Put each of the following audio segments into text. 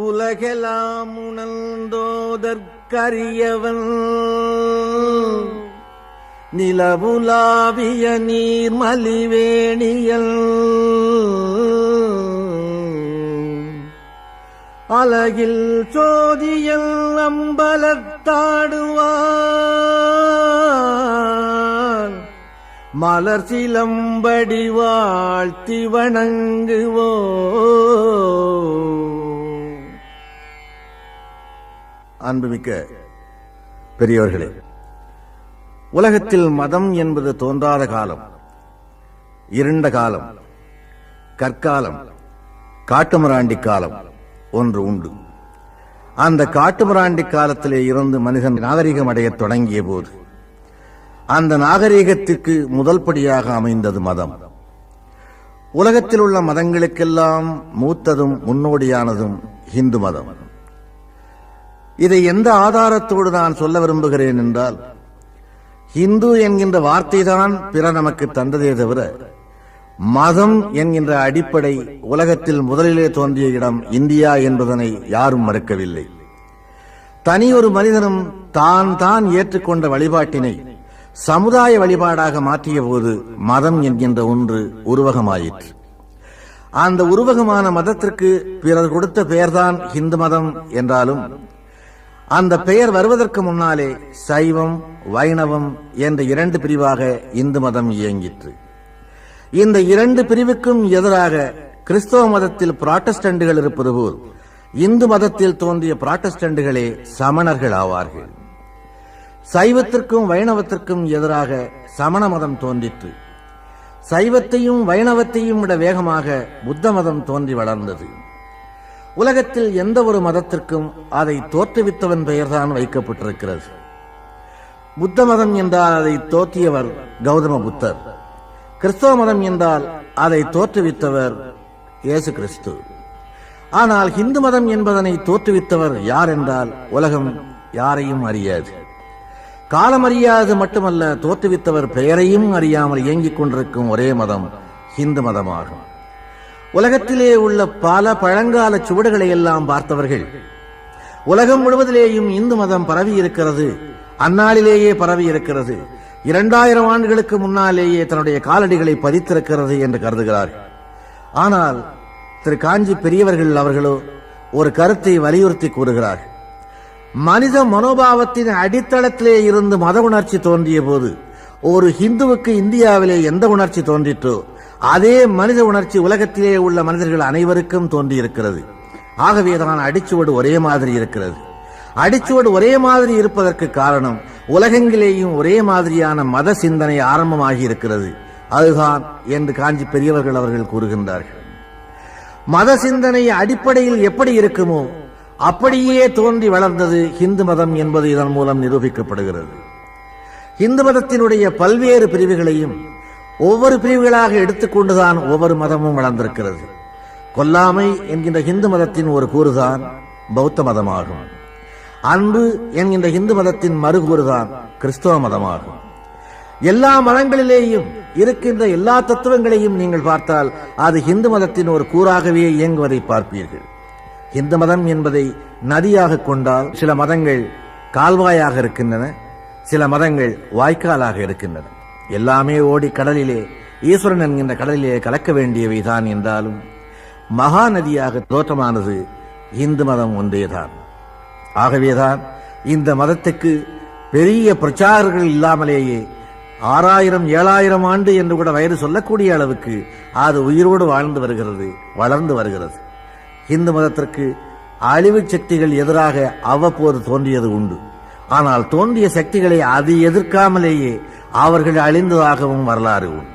உலகெல்லாம் உணர்ந்தோதற்கரியவன் நிலவுலாவிய நீர்மலிவேணியல் அலகில் சோதியல் அம்பலத்தாடுவார் மலர் சிலம்படி வாழ்த்தி வணங்குவோ. அன்புமிக்க பெரியவர்களே, உலகத்தில் மதம் என்பது தோன்றாத காலம், இருண்ட காலம், கற்காலம், காட்டுமிராண்டி காலம் ஒன்று உண்டு. அந்த காட்டுமிராண்டி காலத்திலே இருந்து மனிதன் நாகரிகம் அடையத் தொடங்கிய போது அந்த நாகரிகத்திற்கு முதல் படியாக அமைந்தது மதம். உலகத்தில் உள்ள மதங்களுக்கெல்லாம் மூத்ததும் முன்னோடியானதும் இந்து மதம். இதை எந்த ஆதாரத்தோடு நான் சொல்ல விரும்புகிறேன் என்றால், இந்து என்கின்ற வார்த்தைதான் பிற நமக்கு தந்ததே தவிர மதம் என்கின்ற அடிப்படை உலகத்தில் முதலிலே தோன்றிய இடம் இந்தியா என்பதனை யாரும் மறுக்கவில்லை. தனி ஒரு மனிதனும் தான் தான் ஏற்றுக்கொண்ட வழிபாட்டினை சமுதாய வழிபாடாக மாற்றிய போது மதம் என்கின்ற ஒன்று உருவகமாயிற்று. அந்த உருவகமான மதத்திற்கு பிறர் கொடுத்த பெயர்தான் இந்து மதம் என்றாலும் அந்த பெயர் வருவதற்கு முன்னாலே சைவம், வைணவம் என்ற இரண்டு பிரிவாக இந்து மதம் இயங்கிற்று. இந்த இரண்டு பிரிவுக்கும் எதிராக கிறிஸ்தவ மதத்தில் புராட்டஸ்டன்ட்கள் இருப்பது போல் இந்து மதத்தில் தோன்றிய புராட்டஸ்டன்ட்களே சமணர்கள் ஆவார்கள். சைவத்திற்கும் வைணவத்திற்கும் எதிராக சமண மதம் தோன்றிற்று. சைவத்தையும் வைணவத்தையும் விட வேகமாக புத்த மதம் தோன்றி வளர்ந்தது. உலகத்தில் எந்த ஒரு மதத்திற்கும் அதை தோற்றுவித்தவன் பெயர்தான் வைக்கப்பட்டிருக்கிறது. புத்த மதம் என்றால் அதை தோற்றியவர் கௌதம புத்தர். கிறிஸ்தவ மதம் என்றால் அதை தோற்றுவித்தவர் இயேசு கிறிஸ்து. ஆனால் இந்து மதம் என்பதனை தோற்றுவித்தவர் யார் என்றால் உலகம் யாரையும் அறியாது. காலம் அறியாது மட்டுமல்ல, தோற்றுவித்தவர் பெயரையும் அறியாமல் இயங்கிக் கொண்டிருக்கும் ஒரே மதம் இந்து மதமாகும். உலகத்திலே உள்ள பல பழங்கால சுவடுகளை எல்லாம் பார்த்தவர்கள் உலகம் முழுவதிலேயும் இந்து மதம் பரவி இருக்கிறது, அந்நாளிலேயே பரவி இருக்கிறது, 2000 ஆண்டுகளுக்கு முன்னாலேயே தன்னுடைய காலடிகளை பதித்திருக்கிறது என்று கருதுகிறார்கள். ஆனால் திரு காஞ்சி பெரியவர்கள் அவர்களோ ஒரு கருத்தை வலியுறுத்தி கூறுகிறார்கள். மனித மனோபாவத்தின் அடித்தளத்திலே இருந்து மத உணர்ச்சி தோன்றிய போது ஒரு ஹிந்துவுக்கு இந்தியாவிலே எந்த உணர்ச்சி தோன்றிற்றோ அதே மனித உணர்ச்சி உலகத்திலே உள்ள மனிதர்கள் அனைவருக்கும் தோன்றியிருக்கிறது. ஆகவேதான் அடிச்சுவடு ஒரே மாதிரி இருக்கிறது. அடிச்சுவடு ஒரே மாதிரி இருப்பதற்கு காரணம் உலகெங்கிலேயும் ஒரே மாதிரியான மத சிந்தனை ஆரம்பமாகி இருக்கிறது. அதுதான் என்று காஞ்சி பெரியவர்கள் அவர்கள் கூறுகின்றார்கள். மத சிந்தனை அடிப்படையில் எப்படி இருக்குமோ அப்படியே தோன்றி வளர்ந்தது இந்து மதம் என்பது இதன் மூலம் நிரூபிக்கப்படுகிறது. இந்து மதத்தினுடைய பல்வேறு பிரிவுகளையும் ஒவ்வொரு பிரிவுகளாக எடுத்துக்கொண்டுதான் ஒவ்வொரு மதமும் வளர்ந்திருக்கிறது. கொல்லாமை என்கின்ற இந்து மதத்தின் ஒரு கூறுதான் பௌத்த மதமாகும். அன்பு என்கின்ற இந்து மதத்தின் மறுகூறுதான் கிறிஸ்தவ மதமாகும். எல்லா மதங்களிலேயும் இருக்கின்ற எல்லா தத்துவங்களையும் நீங்கள் பார்த்தால் அது இந்து மதத்தின் ஒரு கூறாகவே இயங்குவதை பார்ப்பீர்கள். இந்து மதம் என்பதை நதியாக கொண்டால் சில மதங்கள் கால்வாயாக இருக்கின்றன, சில மதங்கள் வாய்க்காலாக இருக்கின்றன. எல்லாமே ஓடி கடலிலே ஈஸ்வரன் என்கின்ற கடலிலே கலக்க வேண்டியவைதான் என்றாலும் மகா நதியாக தோற்றமானது இந்து மதம் ஒன்றேதான். ஆகவேதான் இந்த மதத்துக்கு பெரிய பிரச்சாரர்கள் இல்லாமலேயே 6000 7000 ஆண்டு என்று கூட வயது சொல்லக்கூடிய அளவுக்கு அது உயிரோடு வாழ்ந்து வருகிறது, வளர்ந்து வருகிறது. இந்து மதத்திற்கு அழிவு சக்திகள் எதிராக அவ்வப்போது தோன்றியது உண்டு. ஆனால் தோன்றிய சக்திகளை அது எதிர்க்காமலேயே அவர்கள் அழிந்ததாகவும் வரலாறு உண்டு.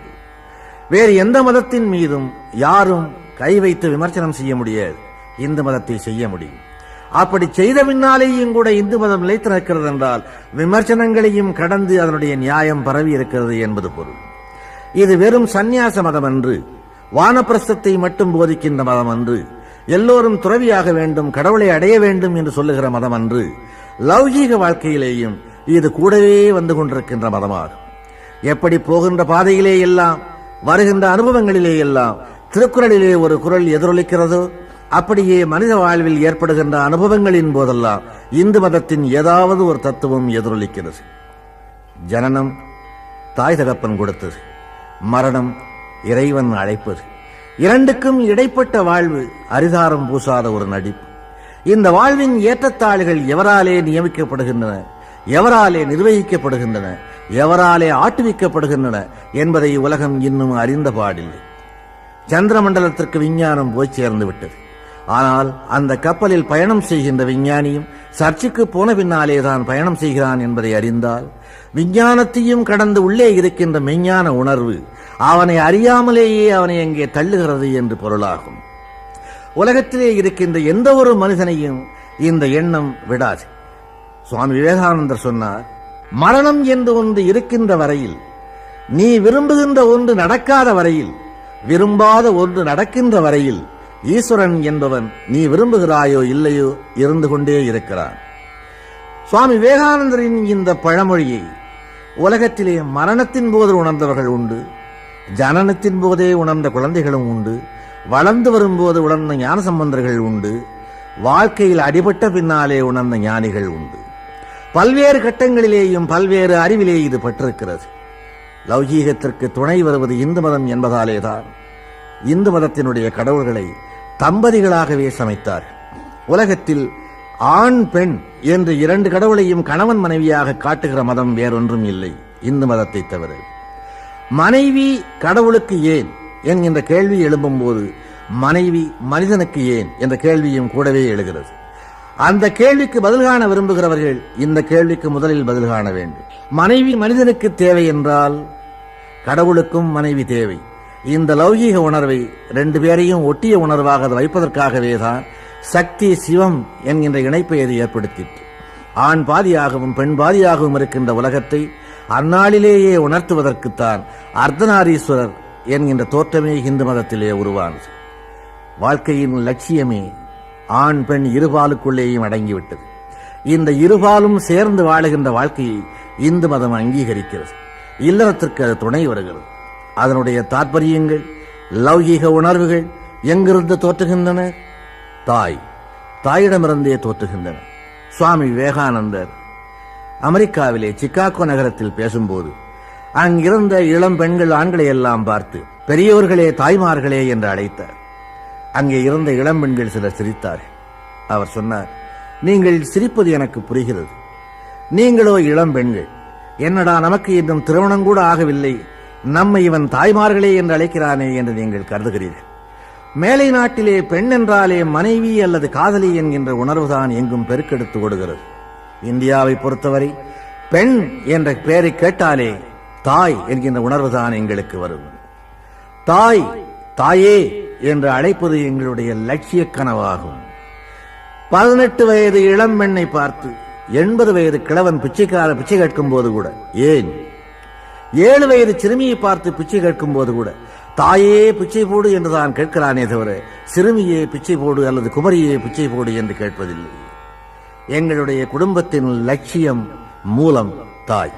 வேறு எந்த மதத்தின் மீதும் யாரும் கை வைத்து விமர்சனம் செய்ய முடியாது, இந்து மதத்தை செய்ய முடியும். அப்படி செய்த பின்னாலேயும் கூட இந்து மதம் நிலைத்து நிற்கிறது என்றால் விமர்சனங்களையும் கடந்து அதனுடைய நியாயம் பரவி இருக்கிறது என்பது பொருள். இது வெறும் சந்நியாச மதம் அன்று, வானப்பிரஸ்தத்தை மட்டும் போதிக்கின்ற மதம் அன்று, எல்லோரும் துறவியாக வேண்டும், கடவுளை அடைய வேண்டும் என்று சொல்லுகிற மதம் அன்று. லௌகீக வாழ்க்கையிலேயும் இது கூடவே வந்து கொண்டிருக்கின்ற மதமாகும். எப்படி போகின்ற பாதையிலே எல்லாம், வருகின்ற அனுபவங்களிலே எல்லாம் திருக்குறளிலே ஒரு குறள் எதிரொலிக்கிறதோ அப்படியே மனித வாழ்வில் ஏற்படுகின்ற அனுபவங்களின் போதெல்லாம் இந்து மதத்தின் ஏதாவது ஒரு தத்துவம் எதிரொலிக்கிறது. ஜனனம் தாய் தகப்பன் கொடுத்தது, மரணம் இறைவன் அழைப்பது. இரண்டுக்கும் இடைப்பட்ட வாழ்வு அரிதாரம் பூசாத ஒரு நடிப்பு. இந்த வாழ்வின் ஏற்றத்தாழ்கள் எவராலே நியமிக்கப்படுகின்றன, எவராலே நிர்வகிக்கப்படுகின்றன, எவராலே ஆட்டுவிக்கப்படுகின்றன என்பதை உலகம் இன்னும் அறிந்த பாடில்லை. சந்திரமண்டலத்திற்கு விஞ்ஞானம் போய் சேர்ந்து விட்டது. ஆனால் அந்த கப்பலில் பயணம் செய்கின்ற விஞ்ஞானியும் சர்ச்சுக்கு போன பின்னாலேதான் பயணம் செய்கிறான் என்பதை அறிந்தால், விஞ்ஞானத்தையும் கடந்து உள்ளே இருக்கின்ற மெய்ஞான உணர்வு அவனை அறியாமலேயே அவனை அங்கே தள்ளுகிறது என்று பொருளாகும். உலகத்திலே இருக்கின்ற எந்த ஒரு மனிதனையும் இந்த எண்ணம் விடாது. சுவாமி விவேகானந்தர் சொன்னார், மரணம் என்று ஒன்று இருக்கின்ற வரையில், நீ விரும்புகின்ற ஒன்று நடக்காத வரையில், விரும்பாத ஒன்று நடக்கின்ற வரையில் ஈஸ்வரன் என்பவன் நீ விரும்புகிறாயோ இல்லையோ இருந்து கொண்டே இருக்கிறான். சுவாமி விவேகானந்தரின் இந்த பழமொழியை உலகத்திலே மரணத்தின் போது உணர்ந்தவர்கள் உண்டு, ஜனனத்தின் போதே உணர்ந்த குழந்தைகளும் உண்டு, வளர்ந்து வரும்போது உணர்ந்த ஞான சம்பந்தர்கள் உண்டு, வாழ்க்கையில் அடிபட்ட பின்னாலே உணர்ந்த ஞானிகள் உண்டு. பல்வேறு கட்டங்களிலேயும் பல்வேறு அறிவிலே இது பட்டிருக்கிறது. லௌகீகத்திற்கு துணை வருவது இந்து மதம் என்பதாலேதான் இந்து மதத்தினுடைய கடவுள்களை தம்பதிகளாகவே சமைத்தார். உலகத்தில் ஆண் பெண் என்று இரண்டு கடவுளையும் கணவன் மனைவியாக காட்டுகிற மதம் வேறொன்றும் இல்லை இந்து மதத்தை தவிர. மனைவி கடவுளுக்கு ஏன் என்கின்ற கேள்வி எழும்பும் போது மனைவி மனிதனுக்கு ஏன் என்ற கேள்வியும் கூடவே எழுகிறது. அந்த கேள்விக்கு பதில் காண விரும்புகிறவர்கள் இந்த கேள்விக்கு முதலில் பதில் காண வேண்டும். மனைவி மனிதனுக்கு தேவை என்றால் கடவுளுக்கும் மனைவி தேவை. இந்த லௌகீக உணர்வை ரெண்டு பேரையும் ஒட்டிய உணர்வாக வைப்பதற்காகவே தான் சக்தி சிவம் என்கின்ற இணைப்பை அது ஏற்படுத்திற்று. ஆண் பாதியாகவும் பெண் பாதியாகவும் இருக்கின்ற உலகத்தை அந்நாளிலேயே உணர்த்துவதற்குத்தான் அர்த்தநாரீஸ்வரர் என்கின்ற தோற்றமே இந்து மதத்திலே உருவானது. வாழ்க்கையின் லட்சியமே ஆண் பெண் இருபாலுக்குள்ளேயும் அடங்கிவிட்டது. இந்த இருபாலும் சேர்ந்து வாழுகின்ற வாழ்க்கையை இந்து மதம் அங்கீகரிக்கிறது. இல்லறத்திற்கு அது துணை வருகிறது. அதனுடைய தாற்பயங்கள், லௌகீக உணர்வுகள் எங்கிருந்து தோற்றுகின்றன? தாயிடமிருந்தே தோற்றுகின்றன. சுவாமி விவேகானந்தர் அமெரிக்காவிலே சிகாகோ நகரத்தில் பேசும்போது அங்கிருந்த இளம் பெண்கள் ஆண்களை எல்லாம் பார்த்து பெரியவர்களே தாய்மார்களே என்று அழைத்தார். அங்கே இருந்த இளம் பெண்கள் சிலர் சிரித்தார்கள். அவர் சொன்னார், நீங்கள் சிரிப்பது எனக்கு புரிகிறது. நீங்களோ இளம் பெண்கள், என்னடா நமக்கு இன்னும் திருமணம் கூட ஆகவில்லை, நம்மை இவன் தாய்மார்களே என்று அழைக்கிறானே என்று நீங்கள் கருதுகிறீர்கள். மேலை நாட்டிலே பெண் என்றாலே மனைவி அல்லது காதலி என்கின்ற உணர்வுதான் எங்கும் பெருக்கெடுத்து ஓடுகிறது. இந்தியாவை பொறுத்தவரை பெண் என்ற பெயரை கேட்டாலே தாய் என்கின்ற உணர்வுதான் எங்களுக்கு வரும். தாயே என்று அழைப்பது எங்களுடைய லட்சிய கனவாகும். 18 வயது இளம் பெண்ணை பார்த்து 80 வயது கிழவன் பிச்சை கேட்கும் போது கூட, ஏன் 7 வயது சிறுமியை பார்த்து பிச்சை கேட்கும் போது கூட தாயே பிச்சை போடு என்று தான் கேட்கிறானே தவிர சிறுமியே பிச்சை போடு அல்லது குமரியே பிச்சை போடு என்று கேட்பதில்லை. எங்களுடைய குடும்பத்தின் லட்சியம் மூலம் தாய்.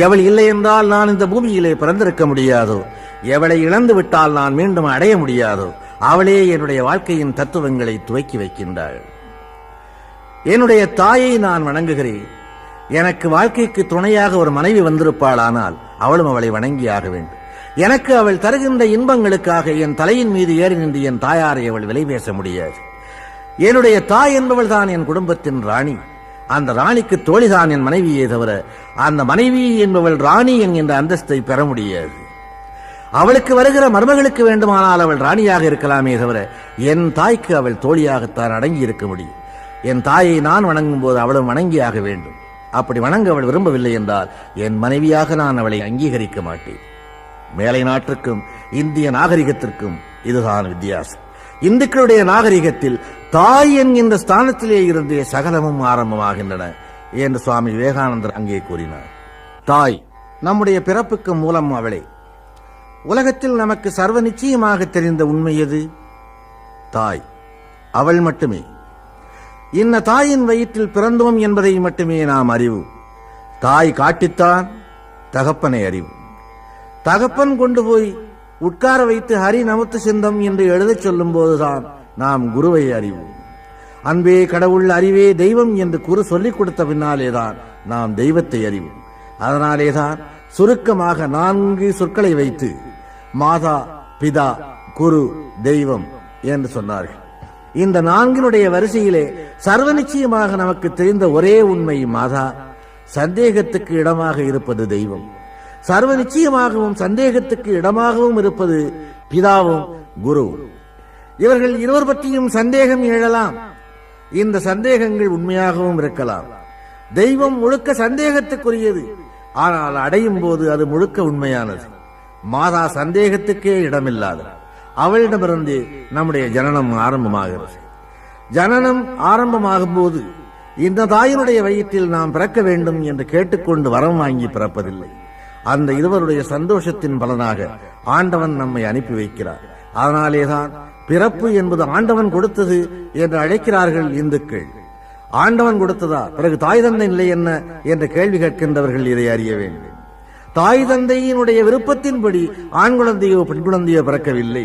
எவள் இல்லை என்றால் நான் இந்த பூமியிலே பிறந்திருக்க முடியாதோ, எவளை இழந்து விட்டால் நான் மீண்டும் அடைய முடியாதோ, அவளே என்னுடைய வாழ்க்கையின் தத்துவங்களை துவக்கி வைக்கின்றாள். என்னுடைய தாயை நான் வணங்குகிறேன். எனக்கு வாழ்க்கைக்கு துணையாக ஒரு மனைவி வந்திருப்பாளானால் அவளும் அவளை வணங்கியாக வேண்டும். எனக்கு அவள் தருகின்ற இன்பங்களுக்காக என் தலையின் மீது ஏறி நின்று என் தாயாரை அவள் விலை பேச முடியாது. என்னுடைய தாய் என்பவள் தான் என் குடும்பத்தின் ராணி. அந்த ராணிக்கு தோழிதான் என் மனைவியே தவிர அந்த மனைவி என்பவள் ராணி என்கின்ற அந்தஸ்தை பெற முடியாது. அவளுக்கு வருகிற மருமகளுக்கு வேண்டுமானால் அவள் ராணியாக இருக்கலாமே தவிர என் தாய்க்கு அவள் தோழியாகத்தான் அடங்கி இருக்க முடியும். என் தாயை நான் வணங்கும் போது அவளும் வணங்கியாக வேண்டும். அப்படி வணங்க அவள் விரும்பவில்லை என்றால் என் மனைவியாக நான் அவளை அங்கீகரிக்க மாட்டேன். மேலை நாட்டிற்கும் இந்திய நாகரிகத்திற்கும் இதுதான் வித்தியாசம். இந்துக்களுடைய நாகரிகத்தில் தாய் என்கின்ற ஸ்தானத்திலே இருந்தே சகலமும் ஆரம்பமாகின்றன என்று சுவாமி விவேகானந்தர் அங்கே கூறினார். தாய் நம்முடைய பிறப்புக்கு மூலம் அவளே. உலகத்தில் நமக்கு சர்வ நிச்சயமாக தெரிந்த உண்மை எது? தாய், அவள் மட்டுமே. இன்ன தாயின் வயிற்றில் பிறந்தோம் என்பதை மட்டுமே நாம் அறிவு. தாய் காட்டித்தான் தகப்பனை அறிவு. தகப்பன் கொண்டு போய் உட்கார வைத்து ஹரி நமத்து சிந்தம் என்று எழுதச் சொல்லும் போதுதான் நாம் குருவை அறிவோம். அன்பே கடவுள், அறிவே தெய்வம் என்று குரு சொல்லிக் கொடுத்த பின்னாலேதான் நாம் தெய்வத்தை அறிவோம். அதனாலேதான் சுருக்கமாக 4 சொற்களை வைத்து மாதா, பிதா, குரு, தெய்வம் என்று சொன்னார்கள். இந்த 4 வரிசையிலே சர்வ நிச்சயமாக நமக்கு தெரிந்த ஒரே உண்மை மாதா, சந்தேகத்துக்கு இடமாக இருப்பது தெய்வம். சர்வ நிச்சயமாகவும் சந்தேகத்துக்கு இடமாகவும் இருப்பது பிதாவும் குருவும். இவர்கள் இருவர் பற்றியும் சந்தேகம் எழலாம். இந்த சந்தேகங்கள் உண்மையாகவும் இருக்கலாம். தெய்வம் முழுக்க சந்தேகத்துக்குரியது, ஆனால் அடையும் போது அது முழுக்க உண்மையானது. மாதா சந்தேகத்துக்கே இடமில்லாத அவளிடமிருந்து நம்முடைய ஜனனம் ஆரம்பமாகிறது. ஜனனம் ஆரம்பமாகும் போது இந்த தாயினுடைய வயிற்றில் நாம் பிறக்க வேண்டும் என்று கேட்டுக்கொண்டு வரம் வாங்கி பிறப்பதில்லை. அந்த இருவருடைய சந்தோஷத்தின் பலனாக ஆண்டவன் நம்மை அனுப்பி வைக்கிறார். அதனாலேதான் பிறப்பு என்பது ஆண்டவன் கொடுத்தது என்று அழைக்கிறார்கள் இந்துக்கள். ஆண்டவன் கொடுத்ததா? பிறகு தாய் தந்தை நிலை என்ன என்ற கேள்வி கேட்கின்றவர்கள் இதை அறிய வேண்டும். தாய் தந்தையினுடைய விருப்பத்தின்படி ஆண் குழந்தையோ பெண் குழந்தையோ பிறக்கவில்லை.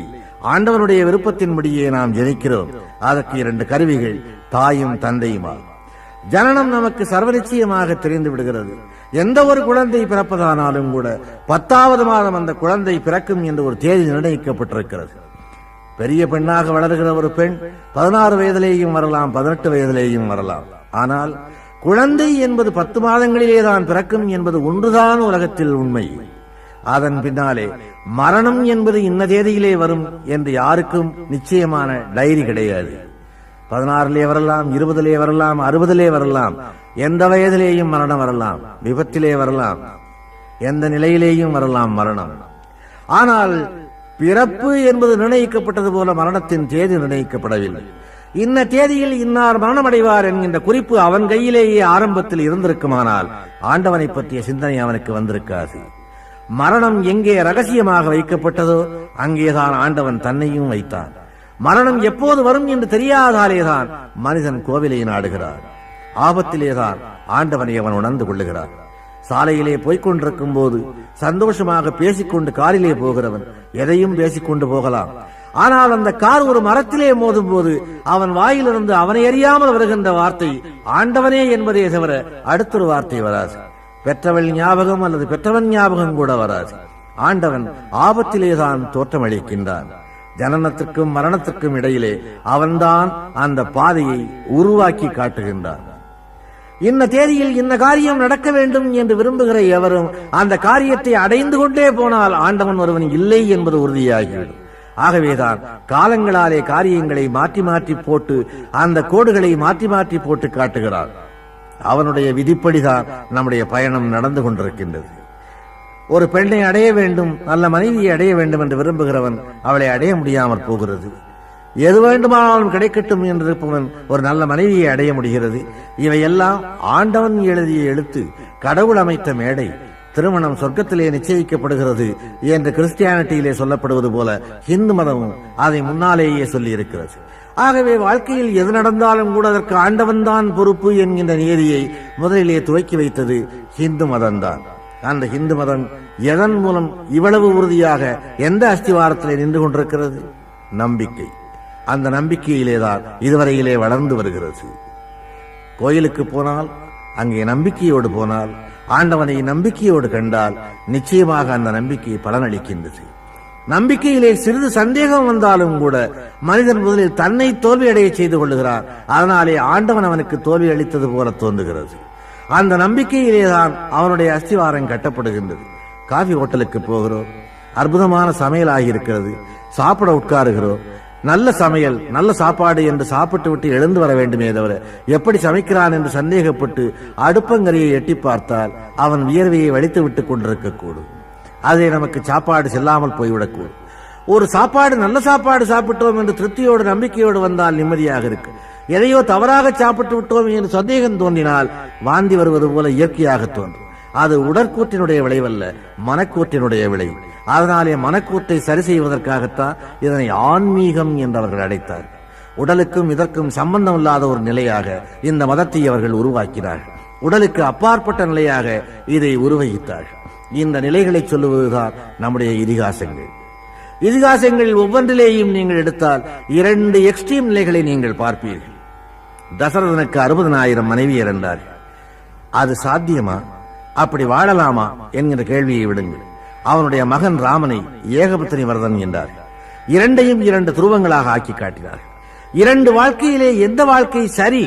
ஆண்டவனுடைய விருப்பத்தின்படியே நாம் ஜனிக்கிறோம். அதற்கு 2 கருவிகள், தாயும் தந்தையுமா. ஜனனம் நமக்கு சர்வ நிச்சயமாக தெரிந்து விடுகிறது. எந்த ஒரு குழந்தை பிறப்பதானாலும் கூட 10வது மாதம் அந்த குழந்தை பிறக்கும் என்று ஒரு தேதி நிர்ணயிக்கப்பட்டிருக்கிறது. பெரிய பெண்ணாக வளர்கிற ஒரு பெண் 16 வயதிலேயும் வரலாம், 18 வயதிலேயும் வரலாம். ஆனால் குழந்தை என்பது 10 மாதங்களிலேதான் பிறக்கும் என்பது ஒன்றுதான் உலகத்தில் உண்மை. அதன் பின்னாலே மரணம் என்பது இன்ன தேதியிலே வரும் என்று யாருக்கும் நிச்சயமான டைரி கிடையாது. 16 வரலாம், 20 வரலாம், 60 வரலாம். எந்த வயதிலேயும் மரணம் வரலாம், விபத்திலே வரலாம், எந்த நிலையிலேயும் வரலாம் மரணம். ஆனால் பிறப்பு என்பது நிர்ணயிக்கப்பட்டது போல மரணத்தின் தேதி நிர்ணயிக்கப்படவில்லை. இன்ன தேதியில் இன்னார் மரணமடைவார் என்கின்ற குறிப்பு அவன் கையிலேயே ஆரம்பத்தில் இருந்திருக்குமானால் ஆண்டவனை பற்றிய சிந்தனை அவனுக்கு வந்திருக்காது. மரணம் எங்கே ரகசியமாக வைக்கப்பட்டதோ அங்கேதான் ஆண்டவன் தன்னையும் வைத்தான். மரணம் எப்போது வரும் என்று தெரியாதாலேதான் மனிதன் கோவிலை நாடுகிறார். ஆபத்திலேதான் ஆண்டவனை அவன் உணர்ந்து கொள்ளுகிறார். சாலையிலே போய்கொண்டிருக்கும் போது சந்தோஷமாக பேசிக்கொண்டு காரிலே போகிறவன் எதையும் பேசிக்கொண்டு போகலாம். ஆனால் அந்த கார் ஒரு மரத்திலே மோதும் போது அவன் வாயிலிருந்து அவனை அறியாமல் வருகின்ற வார்த்தை ஆண்டவனே என்பதே தவிர அடுத்தொரு வார்த்தை வராது. பெற்றவள் ஞாபகம் அல்லது பெற்றவன் ஞாபகம் கூட வராது. ஆண்டவன் ஆபத்திலேதான் தோற்றமளிக்கின்றான். ஜனனத்திற்கும் மரணத்திற்கும் இடையிலே அவன்தான் அந்த பாதையை உருவாக்கி காட்டுகின்றான். இன்ன தேதியில் இன்ன காரியம் நடக்க வேண்டும் என்று விரும்புகிற எவரும் அந்த காரியத்தை அடைந்து கொண்டே போனால் ஆண்டவன் ஒருவன் இல்லை என்பது உறுதியாகிவிடும். ஆகவேதான் காலங்களாலே காரியங்களை மாற்றி மாற்றி போட்டு அந்த கோடுகளை மாற்றி மாற்றி போட்டு காட்டுகிறான். அவனுடைய விதிப்படிதான் நம்முடைய பயணம் நடந்து கொண்டிருக்கின்றது. ஒரு பெண்ணை அடைய வேண்டும், நல்ல மனைவியை அடைய வேண்டும் என்று விரும்புகிறவன் அவளை அடைய முடியாமற் போகிறது. எது வேண்டுமானாலும் கிடைக்கட்டும் என்றிருப்பவன் ஒரு நல்ல மனைவியை அடைய முடிகிறது. இவையெல்லாம் ஆண்டவன் எழுதிய எழுத்து, கடவுள் அமைத்த மேடை. திருமணம் சொர்க்கத்திலே நிச்சயிக்கப்படுகிறது என்று கிறிஸ்டியானிட்டியிலே சொல்லப்படுவது போல இந்து மதமும் அதை முன்னாலேயே சொல்லி இருக்கிறது. ஆகவே வாழ்க்கையில் எது நடந்தாலும் கூட அதற்கு ஆண்டவன் தான் பொறுப்பு என்கின்ற நியதியை முதலிலே துவக்கி வைத்தது இந்து மதம்தான். அந்த இந்து மதம் எதன் மூலம் இவ்வளவு உறுதியாக எந்த அஸ்திவாரத்திலே நின்று கொண்டிருக்கிறது? நம்பிக்கை. அந்த நம்பிக்கையிலேதான் இதுவரையிலே வளர்ந்து வருகிறது. கோயிலுக்கு போனால், அங்கே நம்பிக்கையோடு போனால், ஆண்டவனை நம்பிக்கையோடு கண்டால் நிச்சயமாக அந்த நம்பிக்கை பலனளிக்கின்றது. நம்பிக்கையிலே சிறிது சந்தேகம் வந்தாலும் கூட மனிதன் முதலில் தன்னை தோல்வியடைய செய்து கொள்ளுகிறார். அதனாலே ஆண்டவன் அவனுக்கு தோல்வி அளித்தது போல தோன்றுகிறது. அந்த நம்பிக்கையிலேதான் அவனுடைய அஸ்திவாரம் கட்டப்படுகின்றது. காஃபி ஹோட்டலுக்கு போகிறோம், அற்புதமான சமையல் ஆகியிருக்கிறது, சாப்பிட உட்காருகிறோம். நல்ல சமையல், நல்ல சாப்பாடு என்று சாப்பிட்டு விட்டு எழுந்து வர வேண்டுமே தவிர எப்படி சமைக்கிறான் என்று சந்தேகப்பட்டு அடுப்பங்கரையை எட்டி பார்த்தால் அவன் வியர்வையை வலித்து விட்டுக் கொண்டிருக்கக்கூடும். அதை நமக்கு சாப்பாடு செல்லாமல் போய்விடக்கூடும். ஒரு சாப்பாடு, நல்ல சாப்பாடு சாப்பிட்டோம் என்று திருப்தியோடு நம்பிக்கையோடு வந்தால் நிம்மதியாக இருக்கு. எதையோ தவறாக சாப்பிட்டு விட்டோம் என்று சந்தேகம் தோன்றினால் வாந்தி வருவது போல இயற்கையாக தோன்றும். அது உடற்கூற்றினுடைய விளைவல்ல, மனக்கூற்றினுடைய விளைவு. அதனாலே மனக்கூற்றை சரி செய்வதற்காகத்தான் இதனை ஆன்மீகம் என்று அவர்கள் அழைத்தார். உடலுக்கும் இதற்கும் சம்பந்தம் இல்லாத ஒரு நிலையாக இந்த மதத்தை அவர்கள் உருவாக்கினார்கள். உடலுக்கு அப்பாற்பட்ட நிலையாக இதை உருவகித்தார்கள். இந்த நிலைகளை சொல்லுவதுதான் நம்முடைய இதிகாசங்கள். இதிகாசங்களில் ஒவ்வொன்றிலேயும் நீங்கள் எடுத்தால் 2 எக்ஸ்ட்ரீம் நிலைகளை நீங்கள் பார்ப்பீர்கள். தசரதனுக்கு 60,000 மனைவியர் என்றார். அது சாத்தியமா? அப்படி வாழலாமா என்கிற கேள்வியை விடுங்கள். அவனுடைய மகன் ராமனை ஏகபத்தினி வரதன் என்றார். 2ஐயும் 2 துருவங்களாக ஆக்கி காட்டினார். 2 வாழ்க்கையிலே எந்த வாழ்க்கை சரி,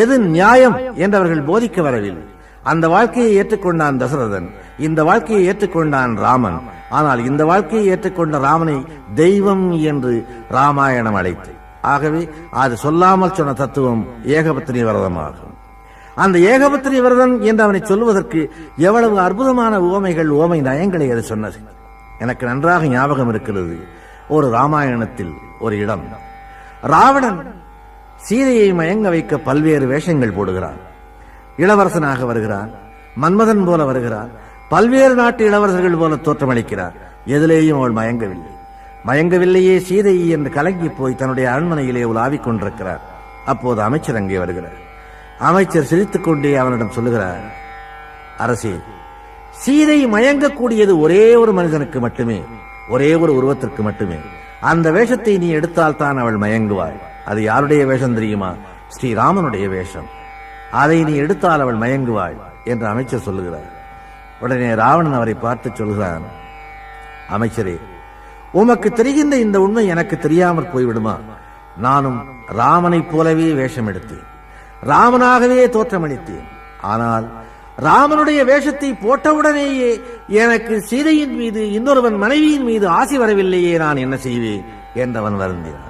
எது நியாயம் என்றவர்கள் போதிக்க வரவில்லை. அந்த வாழ்க்கையை ஏற்றுக்கொண்டான் தசரதன், இந்த வாழ்க்கையை ஏற்றுக்கொண்டான் ராமன். ஆனால் இந்த வாழ்க்கையை ஏற்றுக்கொண்ட ராமனை தெய்வம் என்று ராமாயணம் அழைத்து, ஆகவே அது சொல்லாமல் சொன்ன தத்துவம் ஏகபத்தினி விரதமாகும். அந்த ஏகபத்தினி விரதன் என்று அவனை சொல்வதற்கு எவ்வளவு அற்புதமான உவமைகள், உவமை நயங்களை அது சொன்னது. எனக்கு நன்றாக ஞாபகம் இருக்கிறது. ஒரு ராமாயணத்தில் ஒரு இடம், ராவணன் சீதையை மயங்க வைக்க பல்வேறு வேஷங்கள் போடுகிறான். இளவரசனாக வருகிறான், மன்மதன் போல வருகிறான், பல்வேறு நாட்டு இளவரசர்கள் போல தோற்றமளிக்கிறார். எதிலேயும் அவள் மயங்கவில்லையே சீதை என்று கலங்கி போய் தன்னுடைய அரண்மனையிலே உலாவிக் கொண்டிருக்கிறார். அப்போது அமைச்சர் அங்கே வருகிறார். அமைச்சர் சிரித்துக் கொண்டே அவனிடம் சொல்லுகிறார், அரசே, சீதை மயங்கக்கூடியது ஒரே ஒரு மனிதனுக்கு மட்டுமே, ஒரே ஒரு உருவத்திற்கு மட்டுமே. அந்த வேஷத்தை நீ எடுத்தால் தான் அவள் மயங்குவாள். அது யாருடைய வேஷம் தெரியுமா? ஸ்ரீராமனுடைய வேஷம். அதை நீ எடுத்தால் அவள் மயங்குவாள் என்று அமைச்சர் சொல்லுகிறார். உடனே ராவணன் அவரை பார்த்து சொல்கிறான், அமைச்சரே, உமக்கு தெரிகின்ற இந்த உண்மை எனக்கு தெரியாமற் போய்விடுமா? நானும் ராமனைப் போலவே வேஷம் எடுத்தேன், ராமனாகவே தோற்றமளித்தேன். ஆனால் ராமனுடைய வேஷத்தை போட்டவுடனேயே எனக்கு சீதையின் மீது, இன்னொருவன் மனைவியின் மீது ஆசை வரவில்லையே, நான் என்ன செய்வேன் என்றவன் வருந்தினான்.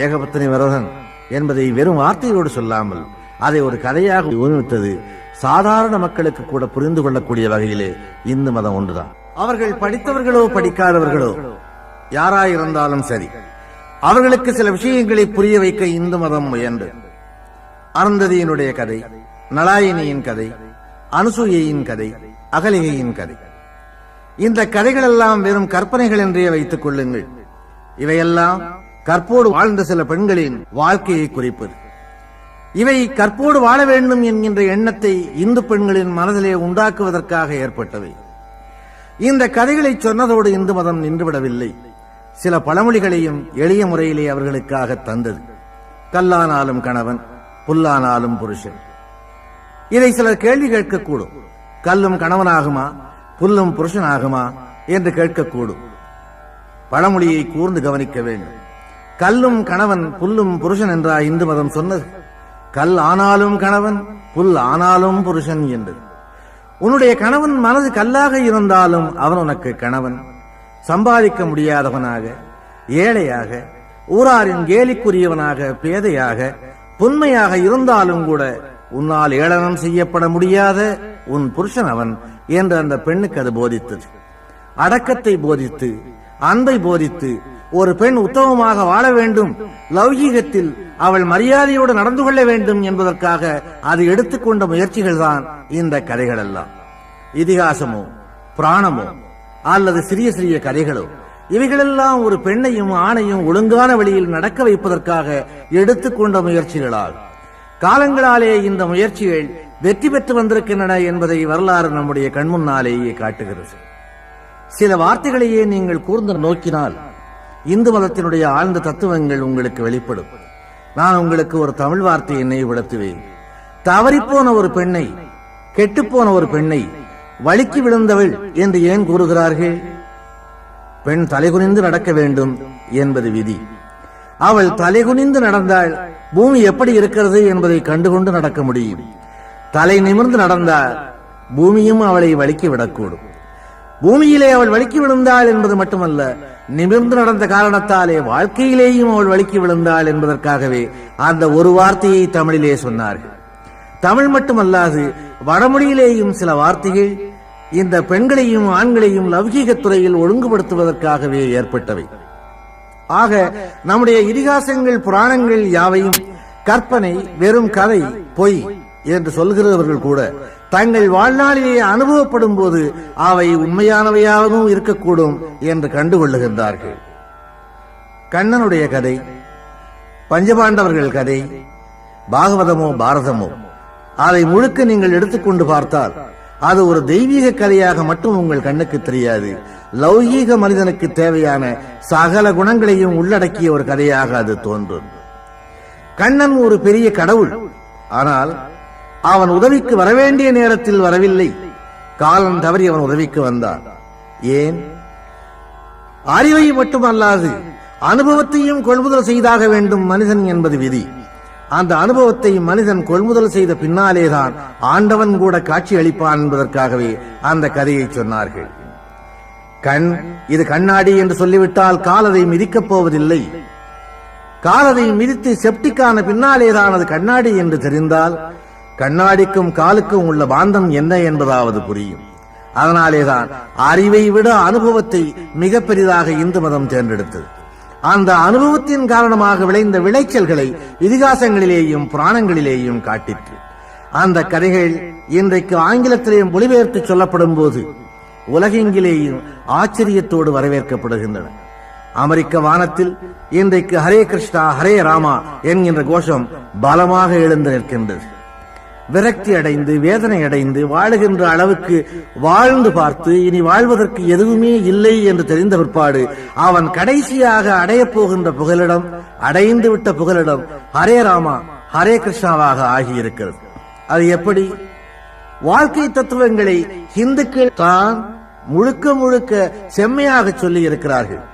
ஏகபத்தினி விரதன் என்பதை வெறும் வார்த்தையோடு சொல்லாமல் அதை ஒரு கதையாக உருவித்தது சாதாரண மக்களுக்கு கூட புரிந்து கொள்ளக்கூடிய வகையிலே இந்து மதம் ஒன்றுதான். அவர்கள் படித்தவர்களோ படிக்காதவர்களோ யாராயிருந்தாலும் சரி, அவர்களுக்கு சில விஷயங்களை புரிய வைக்க இந்து மதம் முயன்று அருந்ததியினுடைய கதை, நலாயினியின் கதை, அனுசூயையின் கதை, அகலிகையின் கதை, இந்த கதைகள் எல்லாம் வெறும் கற்பனைகள் என்றே வைத்துக் கொள்ளுங்கள். இவையெல்லாம் கற்போடு வாழ்ந்த சில பெண்களின் வாழ்க்கையை குறிப்பது. இவை கற்போடு வாழ வேண்டும் என்கின்ற எண்ணத்தை இந்து பெண்களின் மனதிலே உண்டாக்குவதற்காக ஏற்பட்டவை. இந்த கதைகளை சொன்னதோடு இந்து மதம் நின்றுவிடவில்லை. சில பழமொழிகளையும் எளிய முறையிலே அவர்களுக்காக தந்தது. கல்லானாலும் கணவன், புல்லானாலும் புருஷன். இதை சிலர் கேள்வி கேட்கக்கூடும். கல்லும் கணவனாகுமா, புல்லும் புருஷனாகுமா என்று கேட்கக்கூடும். பழமொழியை கூர்ந்து கவனிக்க வேண்டும். கல்லும் கணவன், புல்லும் புருஷன் என்றா இந்து மதம் சொன்னது? கல் ஆனாலும் கணவன், புல் ஆனாலும் புருஷன் என்று. உன்னுடைய கணவன் மனது கல்லாக இருந்தாலும் அவன் உனக்கு கணவன். சம்பாதிக்க முடியாதவனாக, ஏழையாக, ஊராரின் கேலிக்குரியவனாக, பேதையாக, புன்மையாக இருந்தாலும் கூட உன்னால் ஏளனம் செய்யப்பட முடியாத உன் புருஷன் அவன் என்று அந்த பெண்ணுக்கு அது போதித்தது. அடக்கத்தை போதித்து, அன்பை போதித்து, ஒரு பெண் உத்தமமாக வாழ வேண்டும், லௌகீகத்தில் அவள் மரியாதையோடு நடந்து கொள்ள வேண்டும் என்பதற்காக அது எடுத்துக்கொண்ட முயற்சிகள் தான் இந்த கதைகள் எல்லாம். இதிகாசமோ புராணமோ அல்லது சிறிய சிறிய கதைகளோ, இவைகளெல்லாம் ஒரு பெண்ணையும் ஆணையும் ஒழுங்கான வழியில் நடக்க வைப்பதற்காக எடுத்துக்கொண்ட முயற்சிகளால் காலங்களாலே இந்த முயற்சிகள் வெற்றி பெற்று வந்திருக்கின்றன என்பதை வரலாறு நம்முடைய கண்முன்னாலேயே காட்டுகிறது. சில வார்த்தைகளையே நீங்கள் கூர்ந்து நோக்கினால் இந்து மதத்தினுடைய ஆழ்ந்த தத்துவங்கள் உங்களுக்கு வெளிப்படும். நான் உங்களுக்கு ஒரு தமிழ் வார்த்தையை நினைவுபடுத்துவேன். தவறிப்போன ஒரு பெண்ணை, கெட்டுப்போன ஒரு பெண்ணை வழுக்கி விழுந்தவள் என்று ஏன் கூறுகிறார்கள்? பெண் தலைகுனிந்து நடக்க வேண்டும் என்பது விதி. அவள் தலைகுனிந்து நடந்தால் பூமி எப்படி இருக்கிறது என்பதை கண்டுகொண்டு நடக்க முடியும். தலை நிமிர்ந்து நடந்தால் பூமியும் அவளை வழுக்கி விடக்கூடும். பூமியிலே அவள் வழுக்கி விழுந்தாள் என்பது மட்டுமல்ல, நிமிர்ந்து நடந்த காரணத்தாலே வாழ்க்கையிலேயும் அவள் வழுக்கி விழுந்தாள் என்பதற்காகவே அந்த ஒரு வார்த்தையை தமிழிலே சொன்னார்கள். தமிழ் மட்டுமல்லாது வடமொழியிலேயும் சில வார்த்தைகள் இந்த பெண்களையும் ஆண்களையும் லௌகீகத் துறையில் ஒழுங்குபடுத்துவதற்காகவே ஏற்பட்டவை. ஆக நம்முடைய இதிகாசங்கள், புராணங்கள் யாவையும் கற்பனை, வெறும் கதை, பொய் என்று சொல்கிறவர்கள் கூட தங்கள் வாழ்நாளிலே அனுபவப்படும் போது அவை உண்மையானவையாகவும் இருக்கக்கூடும் என்று கண்டுகொள்ளுகின்றார்கள். கண்ணனுடைய கதை, பஞ்சபாண்டவர்கள் கதை, பாகவதமோ பாரதமோ அதை முழுக்க நீங்கள் எடுத்துக்கொண்டு பார்த்தால் அது ஒரு தெய்வீக கலையாக மட்டும் உங்கள் கண்ணுக்கு தெரியாது. லௌகீக மனிதனுக்கு தேவையான சகல குணங்களையும் உள்ளடக்கிய ஒரு கதையாக அது தோன்றும். கண்ணன் ஒரு பெரிய கடவுள். ஆனால் அவன் உதவிக்கு வரவேண்டிய நேரத்தில் வரவில்லை. காலம் தவறி அவன் உதவிக்கு வந்தான். ஏன்? அறிவை மட்டுமல்லாது அனுபவத்தையும் கொள்முதல் செய்தாக வேண்டும் மனிதன் என்பது விதி. அந்த அனுபவத்தை மனிதன் கொள்முதல் செய்த பின்னாலேதான் ஆண்டவன் கூட காட்சி அளிப்பான் என்பதற்காகவே அந்த கதையை சொன்னார்கள். கண் இது கண்ணாடி என்று சொல்லிவிட்டால் காலதை மிதிக்கப் போவதில்லை. காலதை மிதித்து செப்டிக்கான பின்னாலேதான் அது கண்ணாடி என்று தெரிந்தால் கண்ணாடிக்கும் காலுக்கும் உள்ள பாந்தம் என்ன என்பதாவது புரியும். அதனாலேதான் அறிவை விட அனுபவத்தை மிக பெரிதாக இந்து மதம் தேர்ந்தெடுத்தது. அந்த அனுபவத்தின் காரணமாக விளைந்த விளைச்சல்களை இதிகாசங்களிலேயும் புராணங்களிலேயும் காட்டிற்று. அந்த கதைகள் இன்றைக்கு ஆங்கிலத்திலேயும் மொழிபெயர்த்து சொல்லப்படும் போது உலகெங்கிலேயும் ஆச்சரியத்தோடு வரவேற்கப்படுகின்றன. அமெரிக்க வானத்தில் இன்றைக்கு ஹரே கிருஷ்ணா ஹரே ராமா என்கின்ற கோஷம் பலமாக எழுந்து நிற்கின்றது. விரக்தி அடைந்து வேதனை அடைந்து வாழுகின்ற அளவுக்கு வாழ்ந்து பார்த்து இனி வாழ்வதற்கு எதுவுமே இல்லை என்று தெரிந்த பிற்பாடு அவன் கடைசியாக அடையப் போகின்ற புகலிடம், அடைந்து விட்ட புகலிடம் ஹரே ராமா ஹரே கிருஷ்ணாவாக ஆகியிருக்கிறது. அது எப்படி? வாழ்க்கை தத்துவங்களை இந்துக்கள் தான் முழுக்க முழுக்க செம்மையாக சொல்லி இருக்கிறார்கள்.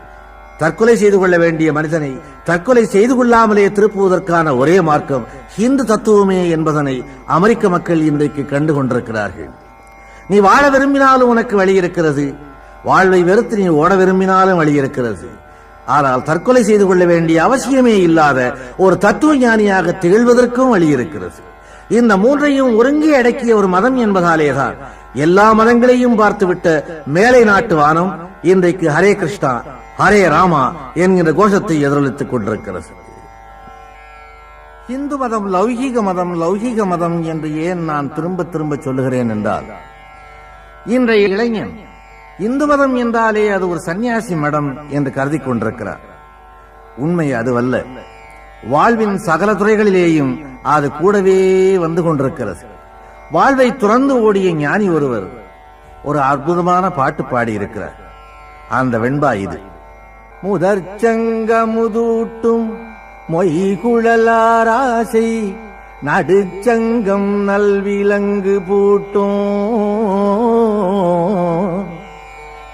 தற்கொலை செய்து கொள்ள வேண்டிய மனிதனை தற்கொலை செய்து கொள்ளாமலே திருப்புவதற்கான ஒரே மார்க்கம் ஹிந்து தத்துவமே என்பதனை அமெரிக்க மக்கள் இன்றைக்கு கண்டு கொண்டிருக்கிறார்கள். நீ வாழ விரும்பினாலும் உனக்கு வழி இருக்கிறது, வாழ்வை வெறுத்து நீ ஓட விரும்பினாலும் வழி இருக்கிறது. ஆனால் தற்கொலை செய்து கொள்ள வேண்டிய அவசியமே இல்லாத ஒரு தத்துவ ஞானியாக திகழ்வதற்கும் வழி இருக்கிறது. இந்த மூன்றையும் ஒருங்கே அடக்கிய ஒரு மதம் என்பதாலேதான் எல்லா மதங்களையும் பார்த்துவிட்ட மேலை நாட்டு வானம் இன்றைக்கு ஹரே கிருஷ்ணா ஹரே ராமா என்கிற கோஷத்தை எதிரொலித்துக் கொண்டிருக்கிறது. இந்து மதம் லௌகீக மதம், லௌகீக மதம் என்று ஏன் நான் திரும்ப திரும்ப சொல்லுகிறேன் என்றால், இன்றைய இளைஞன் இந்து மதம் என்றாலே அது ஒரு சன்னியாசி மடம் என்று கருதி கொண்டிருக்கிறார். உண்மை அதுவல்ல. வாழ்வின் சகல துறைகளிலேயும் அது கூடவே வந்து கொண்டிருக்கிறது. வாழ்வை துறந்து ஓடிய ஞானி ஒருவர் ஒரு அற்புதமான பாட்டு பாடி இருக்கிறார். அந்த வெண்பா இது: முதற்சங்க முதூட்டும் மொய்குழலாராசை நடுச்சங்கம் நல்விலங்கு பூட்டும்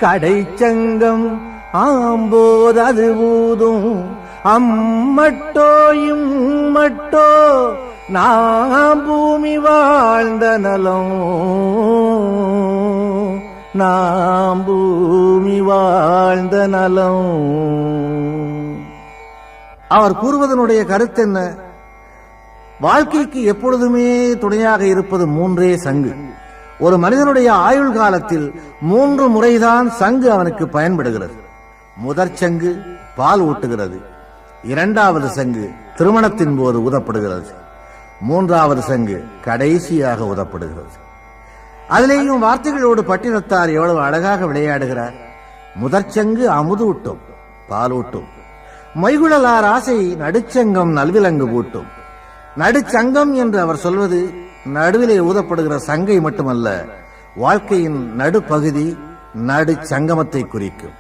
கடைச்சங்கம் ஆம்போதது ஊதும் அம்மட்டோயும் மட்டோ நாம் பூமி வாழ்ந்த நலம் நாம் பூமி வாழ்ந்த நலம். அவர் கூறுவதனுடைய கருத்து என்ன? வாழ்க்கைக்கு எப்பொழுதுமே துணையாக இருப்பது மூன்றே சங்கு. ஒரு மனிதனுடைய ஆயுள் காலத்தில் 3 முறைதான் சங்கு அவனுக்கு பயன்படுகிறது. முதற் சங்கு பால் ஊட்டுகிறது, 2வது சங்கு திருமணத்தின் போது ஊதப்படுகிறது, 3வது சங்கு கடைசியாக ஊதப்படுகிறது. அதிலேயும் வார்த்தைகளோடு பட்டினத்தார் எவ்வளவு அழகாக விளையாடுகிறார். முதற்சங்கு அமுதூட்டும் பாலூட்டும், மொய்குழலார் ஆசை நடுச்சங்கம் நல்விலங்கு பூட்டும். நடுச்சங்கம் என்று அவர் சொல்வது நடுவிலே ஊதப்படுகிற சங்கை மட்டுமல்ல, வாழ்க்கையின் நடுப்பகுதி நடுச்சங்கமத்தை குறிக்கும்.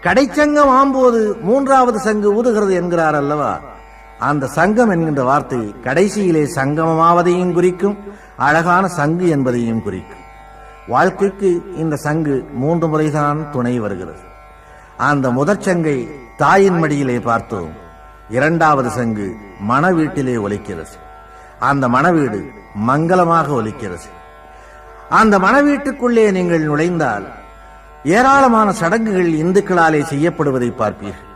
கடைச்சங்கம் ஆம்போது 3வது சங்கு ஊதுகிறது என்கிறார் அல்லவா? அந்த சங்கம் என்கின்ற வார்த்தை கடைசியிலே சங்கமமாவதையும் குறிக்கும், அழகான சங்கு என்பதையும் குறிக்கும். வாழ்க்கைக்கு இந்த சங்கு 3 முறைதான் துணை வருகிறது. அந்த முதற் சங்கை தாயின் மடியிலே பார்த்தோம். 2வது சங்கு மன வீட்டிலே ஒலிக்கிறது. அந்த மணவீடு மங்களமாக ஒலிக்கிறது. அந்த மணவீட்டுக்குள்ளே நீங்கள் நுழைந்தால் ஏராளமான சடங்குகள் இந்துக்களாலே செய்யப்படுவதை பார்ப்பீர்கள்.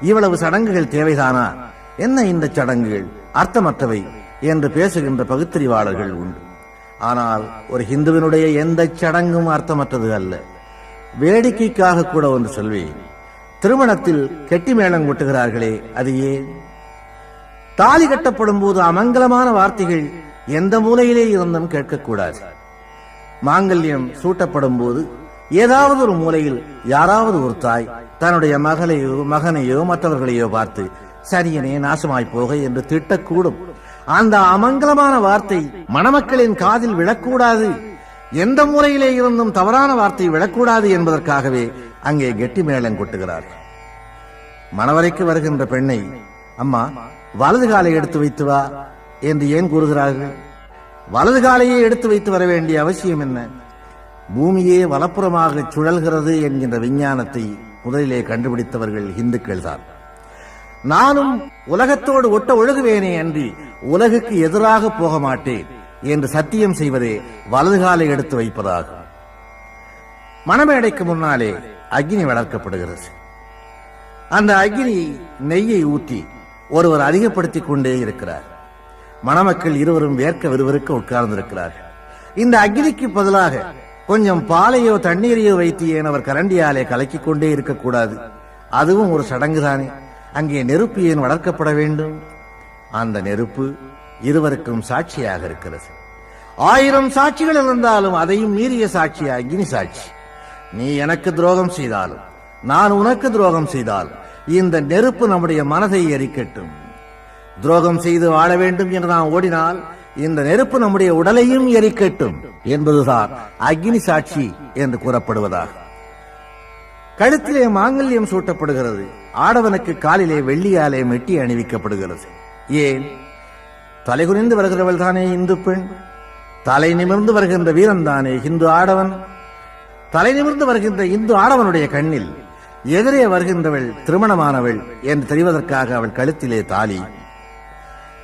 இவ்வளவு சடங்குகள் தேவைதானா? என்ன இந்த சடங்குகள் அர்த்தமற்றவை என்று பேசுகின்ற பகுத்தறிவாளர்கள் உண்டு. ஆனால் ஒரு ஹிந்துவினுடைய எந்த சடங்கும் அர்த்தமற்றது அல்ல. வேடிக்கைக்காக கூட ஒன்று சொல்வேன். திருமணத்தில் கெட்டி மேளம் கொட்டுகிறார்களே, அது ஏன்? தாலி கட்டப்படும் போது அமங்கலமான வார்த்தைகள் எந்த மூலையிலே இருந்தும் கேட்கக்கூடாது. மாங்கல்யம் சூட்டப்படும் போது ஏதாவது ஒரு மூலையில் யாராவது ஒரு தாய் தன்னுடைய மகளையோ மகனையோ மற்றவர்களையோ பார்த்து சரியனே நாசமாய் போக என்று திட்டக்கூடும். அந்த அமங்கலமான வார்த்தை மணமக்களின் காதில் விழக்கூடாது எந்த மூலையிலே இருந்தும் தவறான வார்த்தை விழக்கூடாது என்பதற்காகவே அங்கே கெட்டி மேளம் கொட்டுகிறார்கள். மணவரைக்கு வருகின்ற பெண்ணை, அம்மா வலது காலை எடுத்து வைத்து வா என்று ஏன் கூறுகிறார்கள்? வலது காலையே எடுத்து வைத்து வர வேண்டிய அவசியம் என்ன? பூமியே வலப்புறமாக சுழல்கிறது என்கின்ற விஞ்ஞானத்தை முதலிலே கண்டுபிடித்தவர்கள் இந்துக்கள் தான். நானும் உலகத்தோடு ஒட்ட ஒழுகுவேனே அன்றி உலகுக்கு எதிராக போக மாட்டேன் என்று சத்தியம் செய்வதே வலது காலை எடுத்து வைப்பதாகும். மணமேடைக்கு முன்னாலே அக்னி வளர்க்கப்படுகிறது. அந்த அக்னி நெய்யை ஊற்றி ஒருவர் அதிகப்படுத்திக் கொண்டே இருக்கிறார். மணமக்கள் இருவரும் வேர்க்க விறுவிறுக்க உட்கார்ந்திருக்கிறார்கள். இந்த அக்னிக்கு பதிலாக கொஞ்சம் பாலையோ தண்ணீரையோ வைத்து ஏன் அவர் கரண்டியாலே கலக்கிக் கொண்டே இருக்கக்கூடாது? அதுவும் ஒரு சடங்குதானே. அங்கே நெருப்பு ஏன் வளர்க்கப்பட வேண்டும்? அந்த நெருப்பு இருவருக்கும் சாட்சியாக இருக்கிறது. 1000 சாட்சிகள் இருந்தாலும் அதையும் மீறிய சாட்சி அக்னி சாட்சி. நீ எனக்கு துரோகம் செய்தாலும் நான் உனக்கு துரோகம் செய்தாலும் இந்த நெருப்பு நம்முடைய மனதை எரிக்கட்டும். துரோகம் செய்து வாழ வேண்டும் என்று நாம் ஓடினால் இந்த நெருப்பு நம்முடைய உடலையும் எரிக்கட்டும் என்பதுதான் அக்னி சாட்சி என்று கூறப்படுவதாக. கழுத்திலே மாங்கல்யம் சூட்டப்படுகிறது. ஆடவனுக்கு காலிலே வெள்ளியாலே மெட்டி அணிவிக்கப்படுகிறது. ஏன்? தலைகுனிந்து வருகிறவள் தானே இந்து பெண். தலை நிமிர்ந்து வருகின்ற வீரன் தானே இந்து ஆடவன். தலை நிமிர்ந்து வருகின்ற இந்து ஆடவனுடைய கண்ணில் எதிரே வருகின்றவள் திருமணமானவள் என்று தெரிவதற்காக அவள் கழுத்திலே தாலி.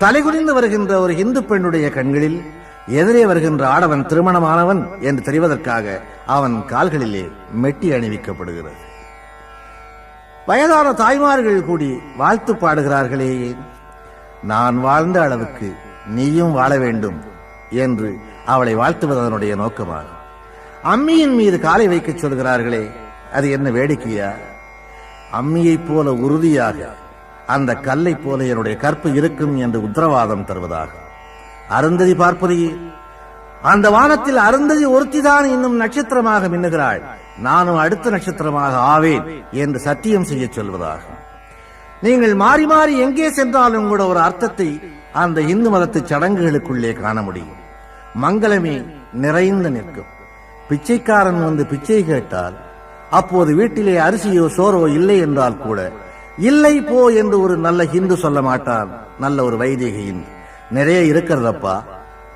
தலைகுனிந்து வருகின்ற ஒரு இந்து பெண்ணுடைய கண்களில் எதிரே வருகின்ற ஆடவன் திருமணமானவன் என்று தெரிவதற்காக அவன் கால்களிலே மெட்டி அணிவிக்கப்படுகிறது. வயதான தாய்மார்கள் கூடி வாழ்த்து பாடுகிறார்களே, நான் வாழ்ந்த அளவுக்கு நீயும் வாழ வேண்டும் என்று அவளை வாழ்த்துவதனுடைய நோக்கமாகும். அம்மியின் மீது காலை வைக்கச் சொல்கிறார்களே, அது என்ன வேடிக்கையா? அம்மியைப் போல உறுதியாக அந்த கல்லை போல என்னுடைய கற்பு இருக்கும் என்று உத்தரவாதம் தருவதாக. அருந்ததி பார்ப்பதையே, அந்த வானத்தில் அருந்ததி ஒருத்திதான் இன்னும் நட்சத்திரமாக மின்னுகிறாள், நானும் அடுத்த நட்சத்திரமாக ஆவேன் என்று சத்தியம் செய்ய சொல்வதாக. நீங்கள் மாறி மாறி எங்கே சென்றாலும் கூட ஒரு அர்த்தத்தை அந்த இந்து மதத்து சடங்குகளுக்குள்ளே காண முடியும். மங்களமே நிறைந்து நிற்கும். பிச்சைக்காரன் வந்து பிச்சை கேட்டால் அப்போது வீட்டிலே அரிசியோ சோறோ இல்லை என்றால் கூட இல்லை போ என்று ஒரு நல்ல ஹிந்து சொல்ல மாட்டான். நல்ல ஒரு வைதிக இந்து, நிறைய இருக்கிறதப்பா,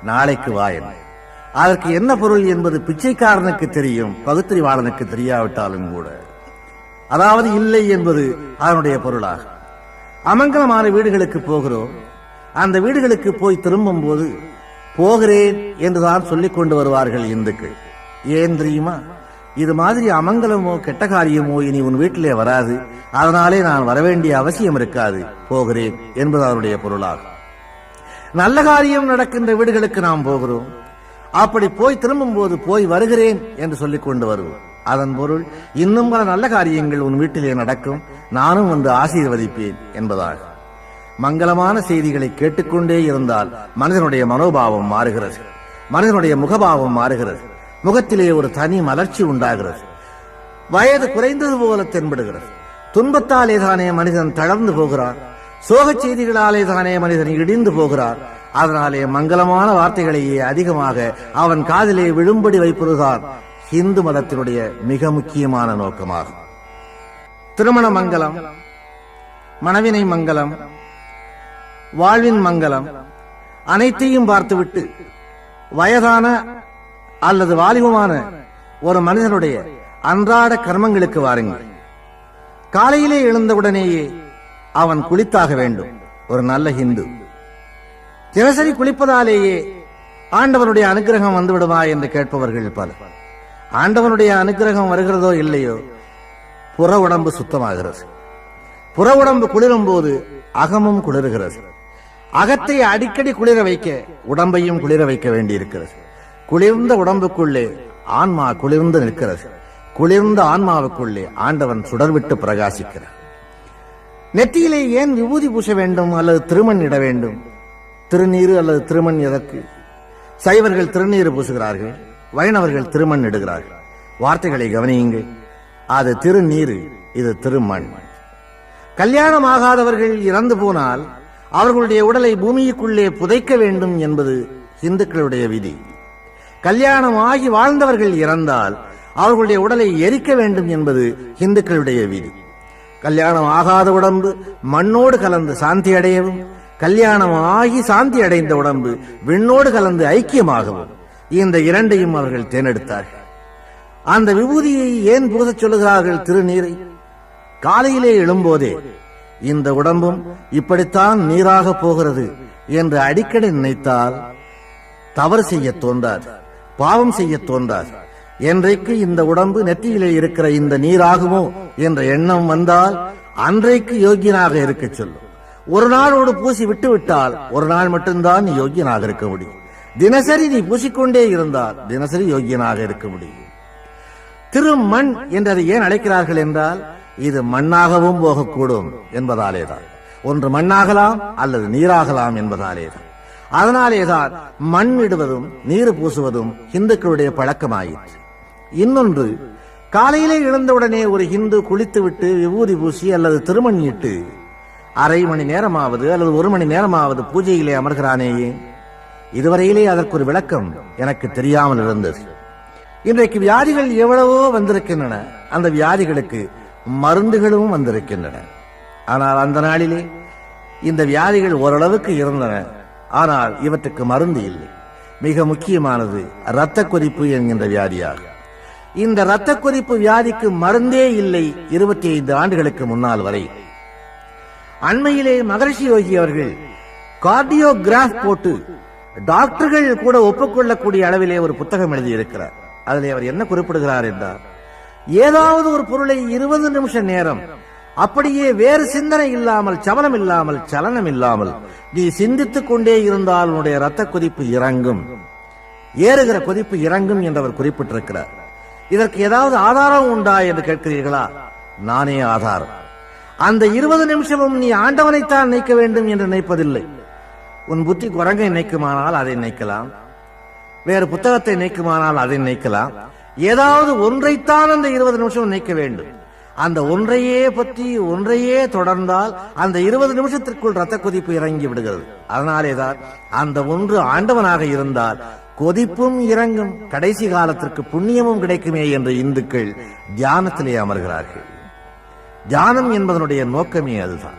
நாளைக்கு வாயன். அதற்கு என்ன பொருள் என்பது பிச்சைக்காரனுக்கு தெரியும், பகுத்தறிவாளனுக்கு தெரியாவிட்டாலும் கூட. அதாவது இல்லை என்பது அதனுடைய பொருளாக. அமங்கலமான வீடுகளுக்கு போகிறோம். அந்த வீடுகளுக்கு போய் திரும்பும் போது போகிறேன் என்றுதான் சொல்லிக் கொண்டு வருவார்கள் இந்துக்கள். ஏன் தெரியுமா? இது மாதிரி அமங்கலமோ கெட்ட காரியமோ இனி உன் வீட்டிலே வராது, அதனாலே நான் வரவேண்டிய அவசியம் இருக்காது, போகிறேன் என்பது அதனுடைய பொருளாகும். நல்ல காரியம் நடக்கின்ற வீடுகளுக்கு நாம் போகிறோம். அப்படி போய் திரும்பும் போது போய் வருகிறேன் என்று சொல்லிக் கொண்டு வருவோம். அதன் பொருள் இன்னும் பல நல்ல காரியங்கள் உன் வீட்டிலே நடக்கும், நானும் வந்து ஆசீர்வதிப்பேன் என்பதாகும். மங்களமான செய்திகளை கேட்டுக்கொண்டே இருந்தால் மனிதனுடைய மனோபாவம் மாறுகிறது, மனிதனுடைய முகபாவம் மாறுகிறது, முகத்திலே ஒரு தனி மலர்ச்சி உண்டாகிறது, வயது குறைந்தது போல தென்படுகிறது. துன்பத்தாலே தானே மனிதன் தளர்ந்து போகிறார், சோகச் செய்திகளாலே தானே மனிதன் இடிந்து போகிறார். அதனாலே மங்களமான வார்த்தைகளையே அதிகமாக அவன் காதிலே விழும்படி வைப்பதுதான் இந்து மதத்தினுடைய மிக முக்கியமான நோக்கமாகும். திருமண மங்கலம், மணவினை மங்கலம், வாழ்வின் மங்கலம் அனைத்தையும் பார்த்துவிட்டு வயதான அல்லது வாலிபமான ஒரு மனிதனுடைய அன்றாட கர்மங்களுக்கு வாருங்கள். காலையிலே எழுந்தவுடனேயே அவன் குளித்தாக வேண்டும். ஒரு நல்ல ஹிந்து தினசரி குளிப்பதாலேயே ஆண்டவனுடைய அனுகிரகம் வந்துவிடுமா என்று கேட்பவர்கள் பலர். ஆண்டவனுடைய அனுகிரகம் வருகிறதோ இல்லையோ, புற உடம்பு சுத்தமாகிறது. புற உடம்பு குளிரும் போது அகமும் குளிர்கிறது. அகத்தை அடிக்கடி குளிர வைக்க உடம்பையும் குளிர வைக்க வேண்டியிருக்கிறது. குளிர்ந்த உடம்புக்குள்ளே ஆன்மா குளிர்ந்து நிற்கிறது. குளிர்ந்த ஆன்மாவுக்குள்ளே ஆண்டவன் சுடர்விட்டு பிரகாசிக்கிறார். நெற்றியிலே ஏன் விபூதி பூச வேண்டும் அல்லது திருமண் இட வேண்டும்? திருநீரு அல்லது திருமண் எதற்கு? சைவர்கள் திருநீரு பூசுகிறார்கள், வைணவர்கள் திருமண் இடுகிறார்கள். வார்த்தைகளை கவனியுங்கள். அது திருநீரு, இது திருமண். கல்யாணமாகாதவர்கள் இறந்து போனால் அவர்களுடைய உடலை பூமிக்குள்ளே புதைக்க வேண்டும் என்பது இந்துக்களுடைய விதி. கல்யாணம் ஆகி வாழ்ந்தவர்கள் இறந்தால் அவர்களுடைய உடலை எரிக்க வேண்டும் என்பது இந்துக்களுடைய விதி. கல்யாணம் ஆகாத உடம்பு மண்ணோடு கலந்து சாந்தி அடையவும், கல்யாணம் ஆகி சாந்தி அடைந்த உடம்பு விண்ணோடு கலந்து ஐக்கியமாகவும் இந்த இரண்டையும் அவர்கள் தேர்ந்தெடுத்தார்கள். அந்த விபூதியை ஏன் பூசச் சொல்லுகிறார்கள்? திருநீரை. காலையிலே எழும்போதே இந்த உடம்பும் இப்படித்தான் நீராக போகிறது என்று அடிக்கடி நினைத்தால் தவறு செய்ய தோன்றாது, பாவம் செய்ய தோன்றாது. என்றைக்கு இந்த உடம்பு நெற்றியிலே இருக்கிற இந்த நீராகுமோ என்ற எண்ணம் வந்தால் அன்றைக்கு யோகியனாக இருக்க சொல்லும். ஒரு நாளோடு பூசி விட்டு விட்டால் ஒரு நாள் மட்டும்தான் நீ யோகியனாக இருக்க முடியும். தினசரி நீ பூசிக்கொண்டே இருந்தால் தினசரி யோகியனாக இருக்க முடியும். திருமண் என்று அதை ஏன் அழைக்கிறார்கள் என்றால், இது மண்ணாகவும் போகக்கூடும் என்பதாலேதான். ஒன்று மண்ணாகலாம் அல்லது நீராகலாம் என்பதாலேதான். அதனாலேதான் மண் இடுவதும் நீர் பூசுவதும் இந்துக்களுடைய பழக்கமாயிற்று. இன்னொன்று, காலையிலே எழுந்தவுடனே ஒரு இந்து குளித்துவிட்டு விபூதி பூசி அல்லது திருமணியிட்டு அரை மணி நேரமாவது அல்லது ஒரு மணி நேரமாவது பூஜையிலே அமர்கிறானேயே, இதுவரையிலே அதற்கு ஒரு விளக்கம் எனக்கு தெரியாமல் இருந்தது. இன்றைக்கு வியாதிகள் எவ்வளவோ வந்திருக்கின்றன, அந்த வியாதிகளுக்கு மருந்துகளும் வந்திருக்கின்றன. ஆனால் அந்த நாளிலே இந்த வியாதிகள் ஓரளவுக்கு இருந்தன, ஆனால் இவற்றுக்கு மருந்து இல்லை. மிக முக்கியமானது இரத்த கொதிப்பு என்கின்ற வியாதியாகும். இந்த இரத்த கொதிப்பு வியாதிக்கு மருந்தே இல்லை 25 ஆண்டுகளுக்கு முன்னால் வரை. அண்மையிலே மகரிஷி யோகி அவர்கள் கார்டியோகிராஃப் போட்டு டாக்டர்கள் கூட ஒப்புக்கொள்ளக்கூடிய அளவிலே ஒரு புத்தகம் எழுதியிருக்கிறார். அதிலே அவர் என்ன குறிப்பிடுகிறார் என்றால், ஏதாவது ஒரு பொருளை 20 நிமிஷ நேரம் அப்படியே வேறு சிந்தனை இல்லாமல், சபலம் இல்லாமல், சலனம் இல்லாமல் நீ சிந்தித்துக் கொண்டே இருந்தால் உன்னுடைய இரத்த கொதிப்பு இறங்கும், ஏறுகிற கொதிப்பு இறங்கும் என்று அவர் குறிப்பிட்டிருக்கிறார். இதற்கு ஏதாவது ஆதாரம் உண்டா என்று கேட்கிறீர்களா? நானே ஆதாரம். அந்த 20 நிமிஷமும் நீ ஆண்டவனைத்தான் நினைக்க வேண்டும் என்று நினைப்பதில்லை. உன் புத்தி குரங்கை நினைக்குமானால் அதை நினைக்கலாம், வேறு புத்தகத்தை நினைக்குமானால் அதை நினைக்கலாம். ஏதாவது ஒன்றைத்தான் அந்த 20 நிமிஷம் நினைக்க வேண்டும். அந்த ஒன்றையே பற்றி ஒன்றையே தொடர்ந்தால் அந்த 20 நிமிஷத்திற்குள் ரத்த கொதிப்பு இறங்கி விடுகிறது. அதனாலேதான் அந்த ஒன்று ஆண்டவனாக இருந்தால் கொதிப்பும் இறங்கும், கடைசி காலத்திற்கு புண்ணியமும் கிடைக்குமே என்று இந்துக்கள் தியானத்திலே அமர்கிறார்கள். தியானம் என்பதனுடைய நோக்கமே அதுதான்.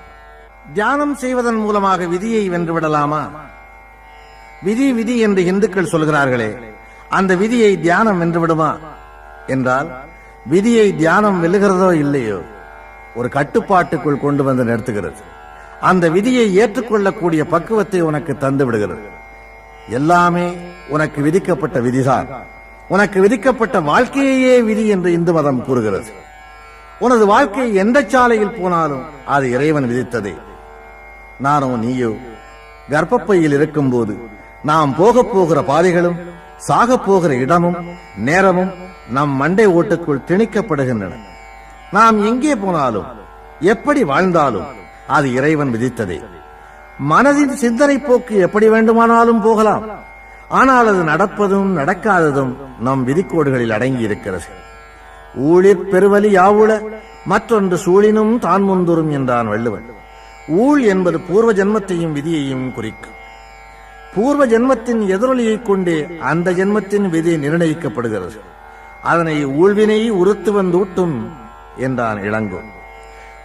தியானம் செய்வதன் மூலமாக விதியை வென்றுவிடலாமா? விதி விதி என்று இந்துக்கள் சொல்கிறார்களே, அந்த விதியை தியானம் வென்றுவிடுமா என்றால், விதியை தியானம் வெல்லுகிறதோ இல்லையோ, ஒரு கட்டுப்பாட்டுக்குள் கொண்டு வந்து நிறுத்துகிறது. அந்த விதியை ஏற்றுக்கொள்ளக்கூடிய பக்குவத்தை உனக்கு தந்து விடுகிறது. எல்லாமே உனக்கு விதிக்கப்பட்ட விதிதான். உனக்கு விதிக்கப்பட்ட வாழ்க்கையே விதி என்று இந்து மதம் கூறுகிறது. உனது வாழ்க்கை எந்த சாலையில் போனாலும் அது இறைவன் விதித்ததே. நானோ நீயோ கர்ப்பப்பையில் இருக்கும் போது நாம் போகிற பாதைகளும் சாக போகிற இடமும் நேரமும் நம் மண்டை ஓட்டுக்குள் திணிக்கப்படுகின்றன. நாம் எங்கே போனாலும் எப்படி வாழ்ந்தாலும் அது இறைவன் விதித்ததே. மனதின் சிந்தனை போக்கு எப்படி வேண்டுமானாலும் போகலாம், ஆனால் அது நடப்பதும் நடக்காததும் நம் விதிக்கோடுகளில் அடங்கி இருக்கிறது. ஊழிற் பெருவலி யாவுள மற்றொன்று சூழினும் தான் முந்துரும் என்றான் வள்ளுவன். ஊழ் என்பது பூர்வ ஜென்மத்தையும் விதியையும் குறிக்கும். பூர்வ ஜென்மத்தின் எதிரொலியைக் கொண்டே அந்த ஜென்மத்தின் விதி நிர்ணயிக்கப்படுகிறது. அதனை ஊழ்வினை உறுத்து வந்தூட்டும் என்றான் இளங்கோ.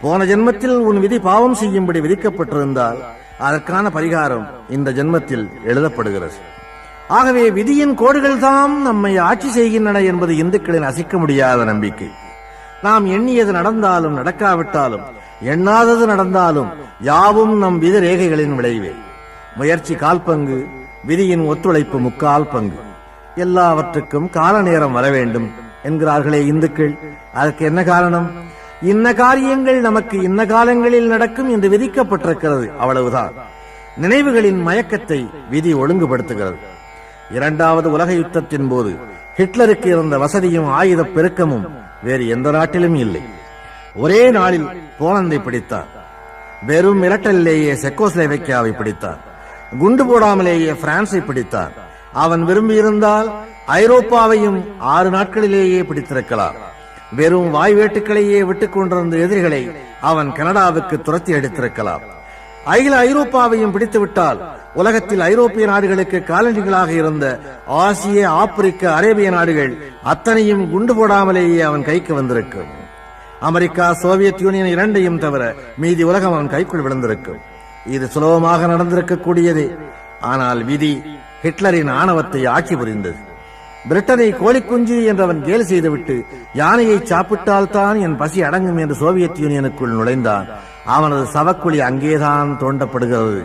போன ஜென்மத்தில் உன் விதி பாவம் செய்யும்படி விதிக்கப்பட்டிருந்தால் அதற்கான பரிகாரம் இந்த ஜென்மத்தில் எழுதப்படுகிறது. ஆகவே விதியின் கோடுகள் தாம் நம்மை ஆட்சி செய்கின்றன என்பது இந்துக்களின் அசைக்க முடியாத நம்பிக்கை. நாம் எண்ணியது நடந்தாலும் நடக்காவிட்டாலும், எண்ணாதது நடந்தாலும் யாவும் நம் விதி ரேகைகளின் விளைவே. முயற்சி 1/4 பங்கு, விதியின் ஒத்துழைப்பு 3/4 பங்கு. எல்லாவற்றுக்கும் கால நேரம் வர வேண்டும் என்கிறார்களே இந்துக்கள். அதற்கு என்ன காரணம்? இன்ன காரியங்கள் நமக்கு இன்ன காலங்களில் நடக்கும் என்று விதிக்கப்பட்டிருக்கிறது, அவ்வளவுதான். நினைவுகளின் மயக்கத்தை விதி ஒழுங்குபடுத்துகிறது. 2வது உலக யுத்தத்தின் போது ஹிட்லருக்கு இருந்த வசதியும் ஆயுத பெருக்கமும் வேறு எந்த நாட்டிலும் இல்லை. ஒரே நாளில் போலந்தை பிடித்தார். வெறும் மிரட்டலிலேயே செக்கோஸ்லோவேக்கியாவை பிடித்தார். குண்டு போடாமலேயே பிரான்சை பிடித்தார். அவன் விரும்பியிருந்தால் ஐரோப்பாவையும் 6 நாட்களிலேயே பிடித்திருக்கலாம். வெறும் வாய்வேட்டுக்களையே விட்டுக் கொண்டிருந்த எதிரிகளை அவன் கனடாவுக்கு துரத்தி அடித்திருக்கலாம். அகில ஐரோப்பாவையும் பிடித்துவிட்டால் உலகத்தில் ஐரோப்பிய நாடுகளுக்கு காலனிகளாக இருந்த ஆசிய, ஆப்பிரிக்க, அரேபிய நாடுகள் அத்தனையும் குண்டு போடாமலேயே அவன் கைக்கு வந்திருக்கும். அமெரிக்கா, சோவியத் யூனியன் இரண்டையும் தவிர மீதி உலகம் அவன் கைக்குள் விழுந்திருக்கும். இது சுலபமாக நடந்திருக்க கூடியதே. ஆனால் விதி ஹிட்லரின் ஆணவத்தை ஆட்சி புரிந்தது. பிரிட்டனை கோழிக்குஞ்சு என்றவன் கேலி செய்துவிட்டு யானையை சாப்பிட்டால்தான் என் பசி அடங்கும் என்று சோவியத் யூனியனுக்குள் நுழைந்தான். அவனது சவக்குழி அங்கேதான் தோண்டப்படுகிறது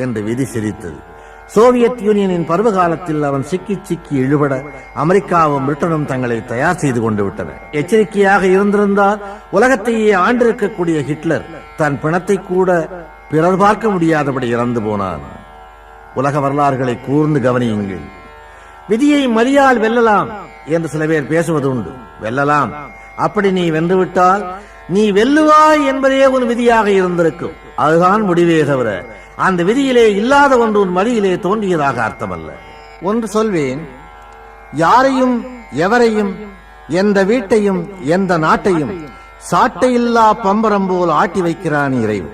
என்று விதி சிரித்தது. சோவியத் யூனியனின் பருவகாலத்தில் அவன் சிக்கி சிக்கி இழுபட அமெரிக்காவும் பிரிட்டனும் தங்களை தயார் செய்து கொண்டு விட்டன. எச்சரிக்கையாக இருந்திருந்தால் உலகத்தையே ஆண்டிருக்கக்கூடிய ஹிட்லர் தன் பிணத்தை கூட பிறர் பார்க்க முடியாதபடி இறந்து போனான். உலக வரலாறுகளை கூர்ந்து கவனியுங்கள். விதியை மதியால் வெல்லலாம் என்று சில பேர் பேசுவது உண்டு. வெல்லலாம். அப்படி நீ வென்றுவிட்டால் நீ வெல்லுவாய் என்பதே உன் விதியாக இருந்திருக்கும். அதுதான் முடிவே தவிர அந்த விதியிலே இல்லாத ஒன்று உன் மடியிலே தோன்றியதாக அர்த்தமல்ல. ஒன்று சொல்வேன், யாரையும் எவரையும் எந்த வீட்டையும் எந்த நாட்டையும் சாட்டையில்லா பம்பரம் போல் ஆட்டி வைக்கிறான் இறைவன்.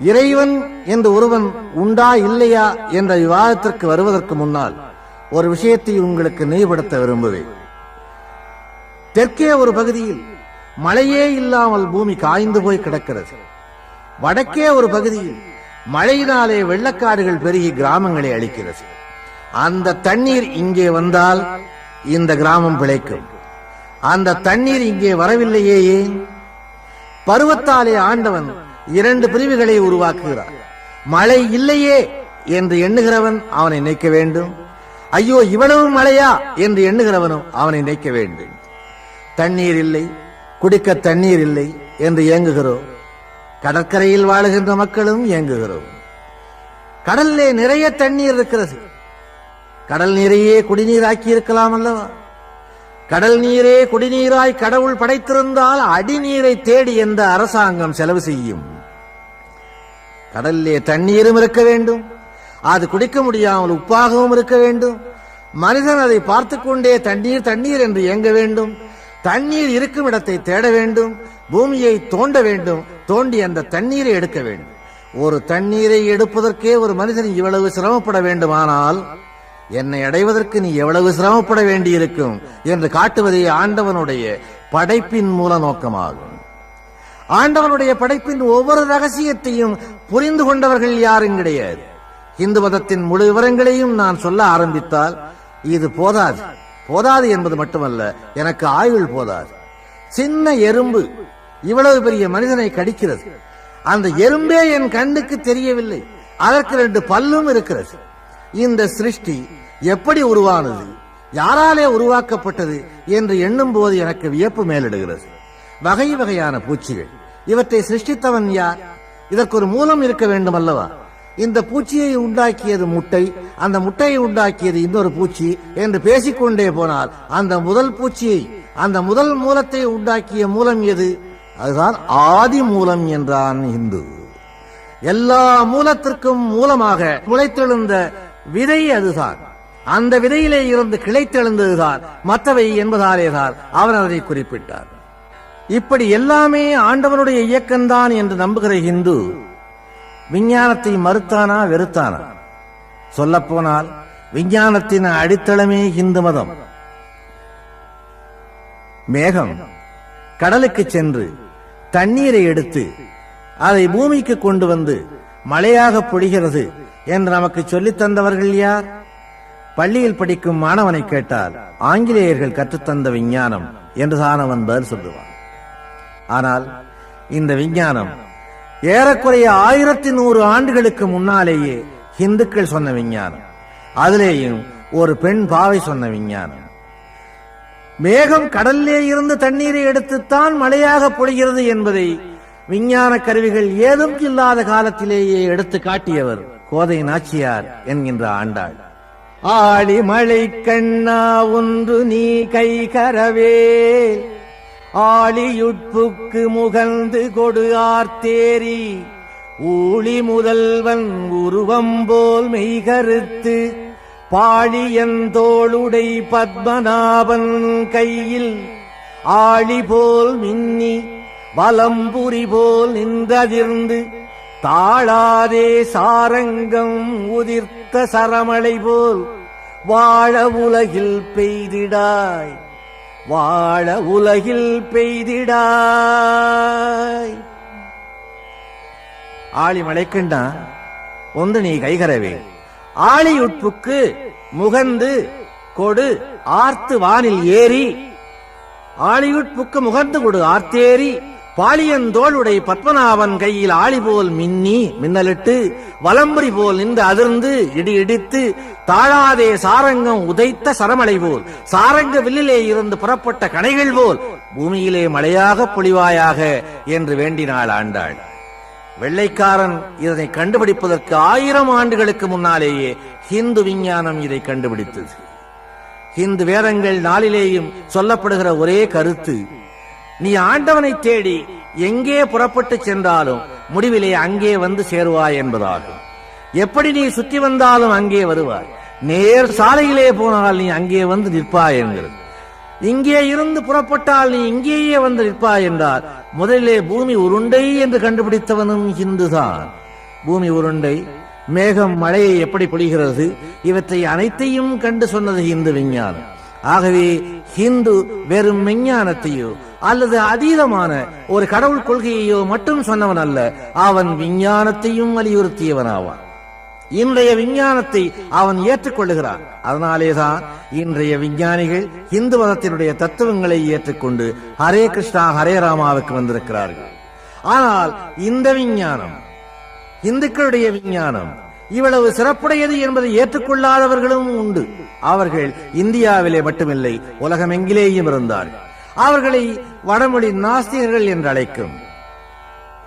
இறைவன் என்று ஒருவன் உண்டா இல்லையா என்ற விவாதத்திற்கு வருவதற்கு முன்னால் ஒரு விஷயத்தை உங்களுக்கு நினைவுபடுத்த விரும்புவேன். தெற்கே ஒரு பகுதியில் மழையே இல்லாமல் பூமி காய்ந்து போய் கிடக்கிறது. வடக்கே ஒரு பகுதியில் மழையினாலே வெள்ளக்காடுகள் பெருகி கிராமங்களை அழிக்கிறது. அந்த தண்ணீர் இங்கே வந்தால் இந்த கிராமம் பிழைக்கும். அந்த தண்ணீர் இங்கே வரவில்லையே ஏன்? பருவத்தாலே ஆண்டவன் இரண்டு பிரிவுகளை உருவாக்குகிறார். மழை இல்லையே என்று எண்ணுகிறவன் அவனை நினைக்க வேண்டும். ஐயோ இவ்வளவு மழையா என்று எண்ணுகிறவனும் அவனை நினைக்க வேண்டும். தண்ணீர் இல்லை, குடிக்க தண்ணீர் இல்லை என்று ஏங்குகிறோம். கடற்கரையில் வாழுகின்ற மக்களும் ஏங்குகிறோம். கடல்லே நிறைய தண்ணீர் இருக்கிறது. கடல் நீரையே குடிநீராக்கி இருக்கலாம் அல்லவா? கடல் நீரே குடிநீராய் கடவுள் படைத்திருந்தால் அடிநீரை தேடி எந்த அரசாங்கம் செலவு செய்யும்? கடல்லே தண்ணீரும் இருக்க வேண்டும். அது குடிக்க முடியாமல் உப்பாகவும் இருக்க வேண்டும். மனிதன் அதை பார்த்து கொண்டே தண்ணீர் தண்ணீர் என்று இயங்க வேண்டும். தண்ணீர் இருக்கும் இடத்தை தேட வேண்டும். பூமியை தோண்ட வேண்டும். தோண்டி அந்த தண்ணீரை எடுக்க வேண்டும். ஒரு தண்ணீரை எடுப்பதற்கே ஒரு மனிதன் இவ்வளவு சிரமப்பட வேண்டுமானால் என்னை அடைவதற்கு நீ எவ்வளவு சிரமப்பட வேண்டியிருக்கும் என்று காட்டுவதே ஆண்டவனுடைய படைப்பின் மூல நோக்கமாகும். ஆண்டவனுடைய படைப்பின் ஒவ்வொரு ரகசியத்தையும் புரிந்து கொண்டவர்கள் யாரும் கிடையாது. இந்து மதத்தின் முழு விவரங்களையும் நான் சொல்ல ஆரம்பித்தால் இது போதாது. போதாது என்பது மட்டுமல்ல, எனக்கு ஆயுள் போதாது. சின்ன எறும்பு இவ்வளவு பெரிய மனிதனை கடிக்கிறது. அந்த எறும்பே என் கண்ணுக்கு தெரியவில்லை. அதற்கு 2 பல்லும் இருக்கிறது. இந்த சிருஷ்டி எப்படி உருவானது, யாராலே உருவாக்கப்பட்டது என்று எண்ணும் போது எனக்கு வியப்பு மேலிடுகிறது. வகை வகையான பூச்சிகள், இவற்றை சிருஷ்டித்தவன் யார்? இதற்கு ஒரு மூலம் இருக்க வேண்டும் அல்லவா? இந்த பூச்சியை உண்டாக்கியது முட்டை, அந்த முட்டையை உண்டாக்கியது இன்னொரு பூச்சி என்று பேசிக்கொண்டே போனால் அந்த முதல் பூச்சியை, அந்த முதல் மூலத்தை உண்டாக்கிய மூலம் எது? அதுதான் ஆதி மூலம் என்றான் இந்து. எல்லா மூலத்திற்கும் மூலமாக முளைத்தெழுந்த விதை அதுதான். அந்த விதையிலே இருந்து கிளைத்தெழுந்ததுதான் மற்றவை என்பதாலேதான் அவர் அதை குறிப்பிட்டார். இப்படி எல்லாமே ஆண்டவனுடைய இயக்கம்தான் என்று நம்புகிற இந்து விஞ்ஞானத்தை மறுத்தானா வெறுத்தானா? சொல்லப்போனால் விஞ்ஞானத்தின் அடித்தளமே இந்து மதம். மேகம் கடலுக்கு சென்று தண்ணீரை எடுத்து அதை பூமிக்கு கொண்டு வந்து மழையாக பொழிகிறது என்று நமக்கு சொல்லித் தந்தவர்கள் யார்? பள்ளியில் படிக்கும் மாணவனை கேட்டால் ஆங்கிலேயர்கள் கற்றுத்தந்த விஞ்ஞானம் என்றுதான் அவன் பதில் சொல்லுவான். ஆனால் இந்த விஞ்ஞானம் ஏறக்குறைய 1100 ஆண்டுகளுக்கு முன்னாலேயே இந்துக்கள் சொன்ன விஞ்ஞானம். அதிலேயும் ஒரு பெண் பாவை சொன்ன விஞ்ஞானம். மேகம் கடல்லே இருந்து தண்ணீரை எடுத்துத்தான் மழையாக பொழிகிறது என்பதை விஞ்ஞான கருவிகள் ஏதும் இல்லாத காலத்திலேயே எடுத்து காட்டியவர் கோதை நாச்சியார் என்கின்ற ஆண்டாள். ஆடி மழை கண்ணா ஒன்று நீ கைகரவே, ஆளியுட்புக்கு முகந்து கொடு ஆர்த்தேரி, ஊழி முதல்வன் உருவம் போல் மெய்கருத்து, பாழியந்தோளுடை பத்மநாபன் கையில் ஆழி போல் மின்னி வலம்புரி போல் நின்றதிர்ந்து, தாழாதே சாரங்கம் உதிர்த்த சரமழை போல் வாழ உலகில் பெய்திடாய், வாழ உலகில் பெய்திடாய். ஆழி மழைக்கண்டா ஒன்று நீ கைகரவே, ஆழி உட்புக்கு முகந்து கொடு ஆர்த்து வானில் ஏறி, ஆழியுட்புக்கு முகந்து கொடு ஆர்த்தேரி, பாலியந்தோளுடை பத்மநாபன் கையில் ஆளி போல் மின்னி மின்னலிட்டு, வலம்புரி போல் நின்று அதிர்ந்து இடி இடித்து, தாழாதே சாரங்கம் உதைத்த சரமழை போல், சாரங்க வில்லிலே இருந்து புறப்பட்ட கணைகள் போல் பூமியிலே மழையாக பொழிவாயாக என்று வேண்டினாள் ஆண்டாள். வெள்ளைக்காரன் இதனை கண்டுபிடிப்பதற்கு 1000 ஆண்டுகளுக்கு முன்னாலேயே ஹிந்து விஞ்ஞானம் இதை கண்டுபிடித்தது. ஹிந்து வேதங்கள் நாளிலேயும் சொல்லப்படுகிற ஒரே கருத்து, நீ ஆண்டவனை தேடி எங்கே புறப்பட்டு சென்றாலும் முடிவிலே அங்கே வந்து சேருவாய் என்பதாகும். எப்படி நீ சுற்றி வந்தாலும் அங்கே வருவாய், நேர் சாலையிலே போனால் நீ அங்கே வந்து நிற்பாய் என்கிறது. இங்கே இருந்து புறப்பட்டால் நீ இங்கேயே வந்து நிற்பாய் என்றார். முதலிலே பூமி உருண்டை என்று கண்டுபிடித்தவனும் ஹிந்துதான். பூமி உருண்டை, மேகம் மழையை எப்படி பொழிகிறது, இவற்றை அனைத்தையும் கண்டு சொன்னது ஹிந்து விஞ்ஞானம். ஆகவே ஹிந்து வெறும் விஞ்ஞானத்தையோ அல்லது அதீதமான ஒரு கடவுள் கொள்கையையோ மட்டும் சொன்னவன் அல்ல, அவன் விஞ்ஞானத்தையும் வலியுறுத்தியவனாவான். இன்றைய விஞ்ஞானத்தை அவன் ஏற்றுக்கொள்ளுகிறான். அதனாலேதான் இன்றைய விஞ்ஞானிகள் இந்து மதத்தினுடைய தத்துவங்களை ஏற்றுக்கொண்டு ஹரே கிருஷ்ணா ஹரே ராமாவுக்கு வந்திருக்கிறார்கள். ஆனால் இந்த விஞ்ஞானம், இந்துக்களுடைய விஞ்ஞானம் இவ்வளவு சிறப்புடையது என்பதை ஏற்றுக்கொள்ளாதவர்களும் உண்டு. அவர்கள் இந்தியாவிலே மட்டுமில்லை, உலகமெங்கிலேயும் இருந்தார்கள். அவர்களை வடமொழி நாஸ்திகர்கள் என்று அழைக்கும்.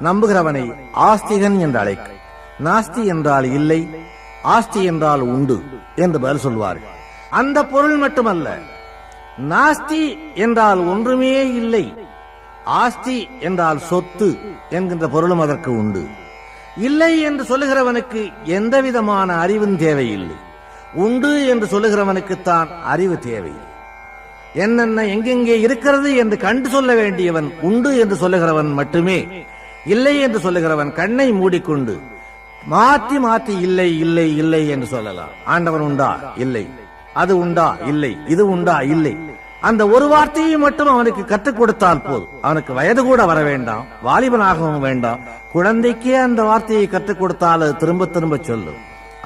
நம்புகிறவனை ஆஸ்திகன் என்று அழைக்கும். நாஸ்தி என்றால் இல்லை, ஆஸ்தி என்றால் உண்டு என்று பதில் சொல்வார்கள். அந்த பொருள் மட்டுமல்ல, நாஸ்தி என்றால் ஒன்றுமே இல்லை, ஆஸ்தி என்றால் சொத்து என்கின்ற பொருளும் அதற்கு உண்டு. இல்லை என்று சொல்லுகிறவனுக்கு எந்த விதமான அறிவும் தேவையில்லை. உண்டு என்று சொல்லுகிறவனுக்குத்தான் அறிவு தேவை. என்னென்ன எங்கெங்கே இருக்கிறது என்று கண்டு சொல்ல வேண்டியவன் உண்டு என்று சொல்லுகிறவன் மட்டுமே. இல்லை என்று சொல்லுகிறவன் கண்ணை மூடிக்கொண்டு மாற்றி மாற்றி இல்லை இல்லை இல்லை என்று சொல்லலாம். ஆண்டவன் உண்டா? இல்லை. அது உண்டா? இல்லை. இது உண்டா? இல்லை. அந்த ஒரு வார்த்தையை மட்டும் அவனுக்கு கற்றுக் கொடுத்தால் போதும். அவனுக்கு வயது கூட வர வேண்டாம், வாலிபனாகவும் வேண்டாம். குழந்தைக்கே அந்த வார்த்தையை கற்றுக் கொடுத்தால் அது திரும்ப திரும்ப சொல்லும்.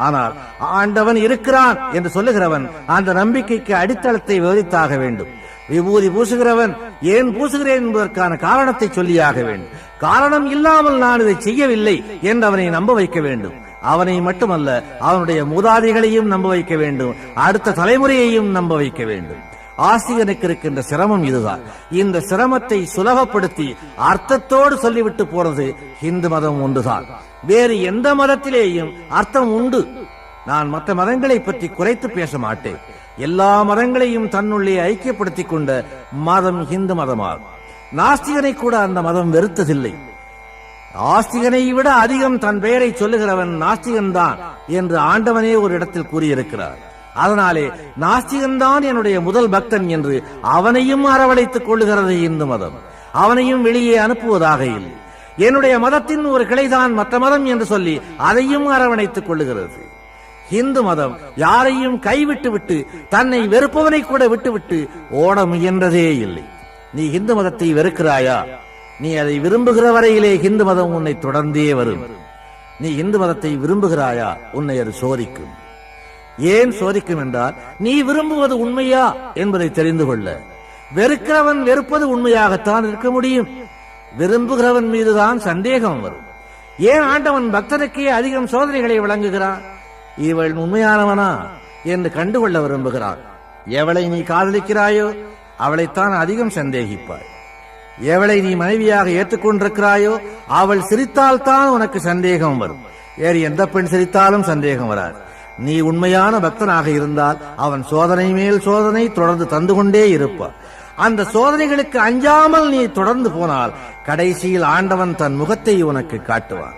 ஆனால் ஆண்டவன் இருக்கிறான் என்று சொல்லுகிறவன் அந்த நம்பிக்கைக்கு அடித்தளத்தை விவரித்தாக வேண்டும். விபூதி பூசுகிறவன் ஏன் பூசுகிறேன் என்பதற்கான காரணத்தை சொல்லியாக வேண்டும். காரணம் இல்லாமல் நான் இதை செய்யவில்லை என்று அவனை நம்ப வைக்க வேண்டும். அவனை மட்டுமல்ல, அவனுடைய மூதாதைகளையும் நம்ப வைக்க வேண்டும், அடுத்த தலைமுறையையும் நம்ப வைக்க வேண்டும். ஆசிரியனுக்கு இருக்கின்ற சிரமம் இதுதான். இந்த சிரமத்தை சுலபப்படுத்தி அர்த்தத்தோடு சொல்லிவிட்டு போறது இந்து மதம் ஒன்றுதான். வேறு எந்த மதத்திலேயும் அர்த்தம் உண்டு. நான் மற்ற மதங்களை பற்றி குறைத்து பேச மாட்டேன். எல்லா மதங்களையும் தன்னுள்ளே ஐக்கியப்படுத்திக் கொண்ட மதம் இந்து மதமாகும். நாஸ்திகனை கூட அந்த மதம் வெறுத்ததில்லை. ஆஸ்திகனை விட அதிகம் தன் பெயரை சொல்லுகிறவன் நாஸ்திகன் தான் என்று ஆண்டவனே ஒரு இடத்தில் கூறியிருக்கிறார். அதனாலே நாஸ்திகன்தான் என்னுடைய முதல் பக்தன் என்று அவனையும் அரவணைத்துக் கொள்ளுகிறது இந்து மதம். அவனையும் வெளியே அனுப்புவதாக இல்லை. என்னுடைய மதத்தின் ஒரு கிளைதான் மற்ற மதம் என்று சொல்லி அதையும் அரவணைத்துக் கொள்ளுகிறது. இந்து மதம் யாரையும் கைவிட்டு விட்டு தன்னை வெறுப்பவனை கூட விட்டுவிட்டு ஓட முயன்றதே இல்லை. நீ இந்து மதத்தை வெறுக்கிறாயா? நீ அதை விரும்புகிற வரையிலே இந்து மதம் உன்னை தொடர்ந்தே வரும். நீ இந்து மதத்தை விரும்புகிறாயா? உன்னை அது சோதிக்கும். ஏன் சோதிக்கும் என்றால், நீ விரும்புவது உண்மையா என்பதை தெரிந்து கொள்ள. வெறுக்கிறவன் வெறுப்பது உண்மையாகத்தான் இருக்க முடியும். விரும்புகிறவன் மீதுதான் சந்தேகம் வரும். ஏன் ஆண்டவன் பக்தனுக்கே அதிகம் சோதனைகளை வழங்குகிறான்? இவள் உண்மையானவனா என்று கண்டுகொள்ள விரும்புகிறான். எவளை நீ காதலிக்கிறாயோ அவளைத்தான் அதிகம் சந்தேகிப்பாய். எவளை நீ மனைவியாக ஏற்றுக்கொண்டிருக்கிறாயோ அவள் சிரித்தால் தான் உனக்கு சந்தேகம் வரும். வேறு எந்த பெண் சிரித்தாலும் சந்தேகம் வராது. நீ உண்மையான பக்தனாக இருந்தால் அவன் சோதனை மேல் சோதனை தொடர்ந்து தந்து கொண்டே இருப்பான். அந்த சோதனைகளுக்கு அஞ்சாமல் நீ தொடர்ந்து போனால் கடைசியில் ஆண்டவன் தன் முகத்தை உனக்கு காட்டுவான்.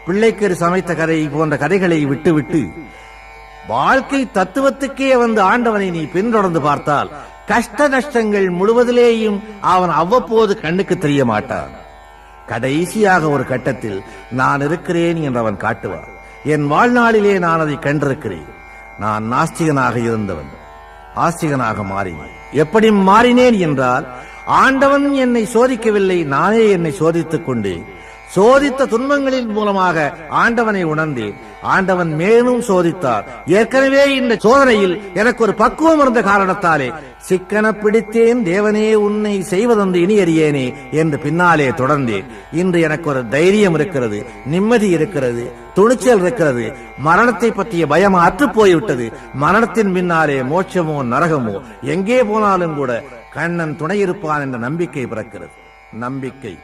பிள்ளைக்கரு சமைத்த கதை போன்ற கதைகளை விட்டுவிட்டு வாழ்க்கை தத்துவத்துக்கே வந்து ஆண்டவனை நீ பின்தொடர்ந்து பார்த்தால் கஷ்ட நஷ்டங்கள் முழுவதிலேயும் அவன் அவ்வப்போது கண்ணுக்கு தெரிய மாட்டான். கடைசியாக ஒரு கட்டத்தில் நான் இருக்கிறேன் என்று அவன் காட்டுவான். என் வாழ்நாளிலே நான் அதை கண்டிருக்கிறேன். நான் நாஸ்திகனாக இருந்தவன் ஆஸ்திகனாக மாறினேன். எப்படி மாறினேன் என்றால், ஆண்டவன் என்னை சோதிக்கவில்லை, நானே என்னை சோதித்துக் கொண்டேன். சோதித்த துன்பங்களின் மூலமாக ஆண்டவனை உணர்ந்தேன். ஆண்டவன் மேலும் சோதித்தார். ஏற்கனவே இந்த சோதனையில் எனக்கு ஒரு பக்குவம் இருந்த காரணத்தாலே சிக்கன பிடித்தேன், தேவனே உன்னை செய்வதென்று இனி அறியேனே என்று பின்னாலே தொடர்ந்தேன். இன்று எனக்கு ஒரு தைரியம் இருக்கிறது, நிம்மதி இருக்கிறது, துணிச்சல் இருக்கிறது. மரணத்தை பற்றிய பயம் அற்று போய்விட்டது. மரணத்தின் பின்னாலே மோட்சமோ நரகமோ எங்கே போனாலும் கூட கண்ணன் துணையிருப்பான் என்ற நம்பிக்கை பிறக்கிறது. நம்பிக்கை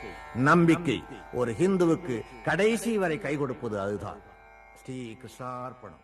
நம்பிக்கை ஒரு ஹிந்துவுக்கு கடைசி வரை கை கொடுப்பது அதுதான். ஸ்ரீ கிருஷ்ணார்ப்பணம்.